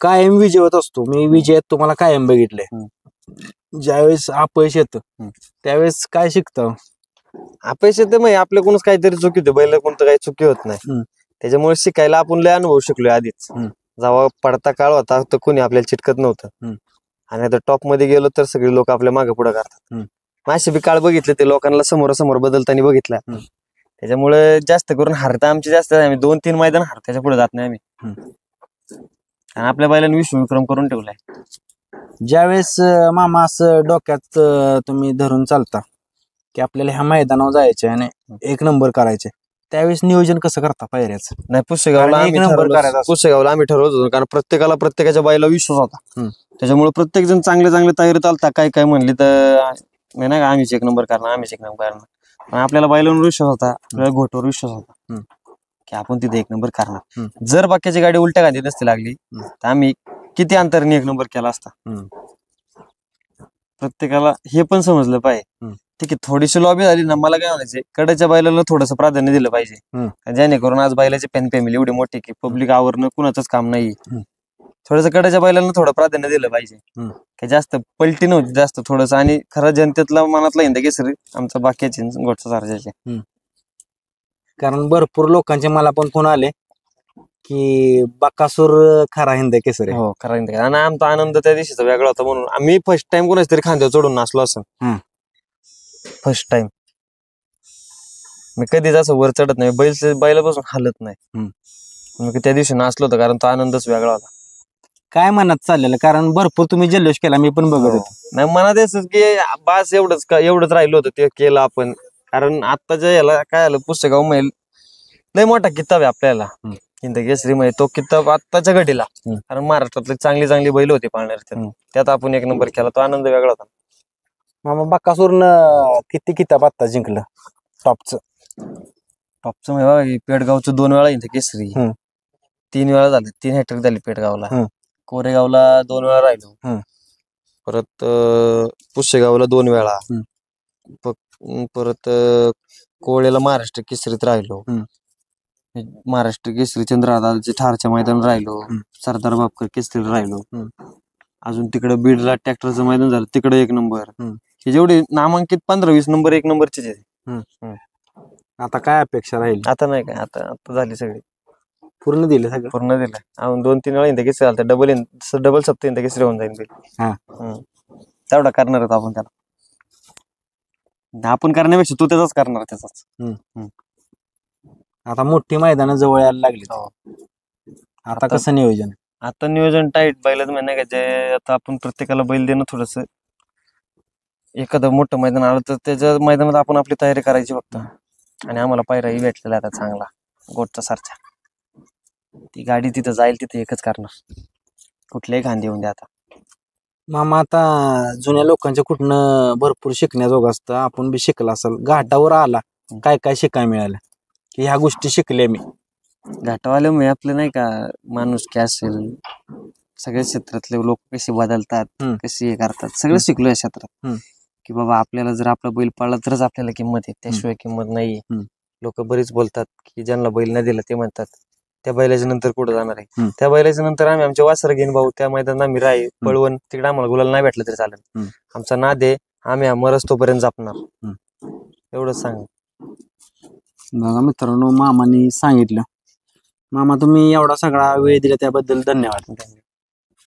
कायम विजयवत असतो मी. विजयात तुम्हाला कायम बघितलंय. ज्यावेळेस अपयश येतं त्यावेळेस काय शिकतो? अपयश येते मग आपल्याकडूनच काहीतरी चुकी होते, बैल कोणतं काही चुकी होत नाही. त्याच्यामुळे शिकायला आपण लय अनुभव शिकलोय आधीच. जेव्हा पडता काळ होता तर कोणी आपल्याला चिटकत नव्हतं, आणि आता टॉप मध्ये गेलो तर सगळे लोक आपल्या मागे पुढे करतात. असे बी काळ बघितले, ते लोकांना समोरासमोर बदलताना बघितला. त्याच्यामुळे जास्त करून हारता आमची जास्त, आम्ही 2-3 मैदान हार, त्याच्या पुढे जात नाही आम्ही. आणि आपल्या बैलांनी विश्वविक्रम करून ठेवलाय. ज्यावेळेस मामा असं डोक्यात तुम्ही धरून चालता की आपल्याला ह्या मैदानावर जायचे आणि 1 नंबर करायचे, त्यावेळेस नियोजन कसं करता पायऱ्याचं? नाही, पुसेगावला कारण 1 नंबर करायचा असतो. पुसेगावला आम्ही ठरवत होतो, कारण प्रत्येकाला प्रत्येकाच्या बैला विश्वास होता. त्याच्यामुळे प्रत्येक जण चांगले चांगले तयारीत आलता. काय काय म्हणले तर नाही का, आम्हीच 1 नंबर करणार, आम्हीच 1 नंबर करणार. पण आपल्याला बैलांवर विश्वास होता, आपल्याला घोटावर विश्वास होता की आपण तिथे 1 नंबर करणार. जर बाकीची गाडी उलट्या गाडी नसती लागली तर आम्ही किती अंतराने 1 नंबर केला असता. प्रत्येकाला हे पण समजलं पाहिजे. ठीक आहे, थोडीशी लॉबी झाली ना, मला काय म्हणायचे, कडेच्या बैलाला थोडंसं प्राधान्य दिलं पाहिजे, जेणेकरून आज बैलाची फॅन फॅमिली एवढी मोठी की पब्लिक आवरणं कुणाचंच काम नाही. थोडंसं कडेच्या बैलांना थोडं प्राधान्य दिलं पाहिजे, की जास्त पलटी नव्हती जास्त थोडंसं. आणि खरं जनतेतला मनातला हिंद केसरी आमचा बाकीचे गोटचा सारख्याचे. कारण भरपूर लोकांचे मला पण फोन आले की बकासूर खरा हिंद केसरी. हो, खरा हिंद. आणि आमचा आनंद त्या दिवशीचा वेगळा होता, म्हणून आम्ही फर्स्ट टाइम कोणाच तरी खांद्यावर चढून नाचलो असं. फर्स्ट टाइम मी कधीच असं वर चढत नाही, बैलापासून हालत नाही. मग त्या दिवशी नाचलो होतो, कारण तो आनंदच वेगळा होता. काय मनात चाललेलं? कारण भरपूर तुम्ही जल्लोष केला, मी पण बघत होतो. नाही, मनात असंच की बास एवढंच राहिलो होतं, ते केलं आपण. कारण आत्ताच्या याला काय आलं, पुस्तगाव मैल लय मोठा किताब आहे आपल्याला हिंद केसरी मध्ये. तो किताब आत्ताच्या घडीला, कारण महाराष्ट्रातले चांगली चांगली बैल होते पाळणारे, त्यात आपण 1 नंबर केला, तो आनंद वेगळा होता. मामा बकासूरनं किती किताब आत्ता जिंकलं टॉपचं? म्हणजे पेडगावचं 2 वेळा हिंद केसरी, 3 वेळा झाले, 3 हॅट्रिक झाली पेडगावला. कोरेगावला 2 वेळा राहिलो, परत पुसेगावला 2 वेळा, परत कोळेला महाराष्ट्र केसरीत राहिलो, महाराष्ट्र केसरी चंद्रहादाचे ठारच्या मैदान राहिलो, सरदार बापकर केसरीला राहिलो. अजून तिकडे बीडला ट्रॅक्टरचं मैदान झालं, तिकडे 1 नंबर. हे जेवढे नामांकित 15-20 नंबर 1 नंबरचे. आता काय अपेक्षा राहील? आता नाही काय, आता झाली सगळी, पूर्ण दिलं सगळं, पूर्ण दिलं. अजून 2-3 वेळा हिंद केसरी झालं, डबल सप्त हिंद केसरी होऊन जाईल. तेवढा करणार होता आपण त्याला, आपण करण्यापेक्षा तू त्याचाच करणार, त्याचाच. आता मोठी मैदान जवळ यायला लागली, आता कसं नियोजन? आता नियोजन टाईट. बैलाच म्हणजे काय, जे आता आपण प्रत्येकाला बैल देणं थोडस, एखादं मोठं मैदान आलं तर त्याच्या मैदानात आपण आपली तयारी करायची फक्त. आणि आम्हाला पायराही भेटलेला आता चांगला, गोटचा सारखा. ती गाडी तिथं जाईल तिथे एकच करणार, कुठल्याही खांदी येऊन द्या. आता मामा आता जुन्या लोकांच्या कुठनं भरपूर शिकण्याजोग असतं, आपण बी शिकला असेल. घाटावर आला, काय काय शिकाय मिळालं की ह्या गोष्टी शिकले मी? घाटावाले मी आपलं नाही का, माणूस की असेल, सगळ्या क्षेत्रातले लोक कसे बदलतात, कसे हे करतात, सगळं शिकलो या क्षेत्रात. की बाबा आपल्याला जर आपला बैल पाळला तरच आपल्याला किंमत आहे, त्याशिवाय किंमत नाहीये. लोक बरीच बोलतात की ज्यांना बैल नाही दिला ते म्हणतात त्या बैलाच्या नंतर कुठं जाणार आहे. त्या बैलाच्या नंतर आम्ही आमचे वासर घेऊन भाऊ त्या मैदानात आम्ही राही पळवून, तिकडे आम्हाला गुलाल नाही भेटलं तरी चालेल, आमचा नाद आहे, आम्ही मरस तोपर्यंत जपणार, एवढंच सांग. बघा मित्रांनो, मामाने सांगितलं. मामा तुम्ही एवढा सगळा वेळ दिला त्याबद्दल धन्यवाद.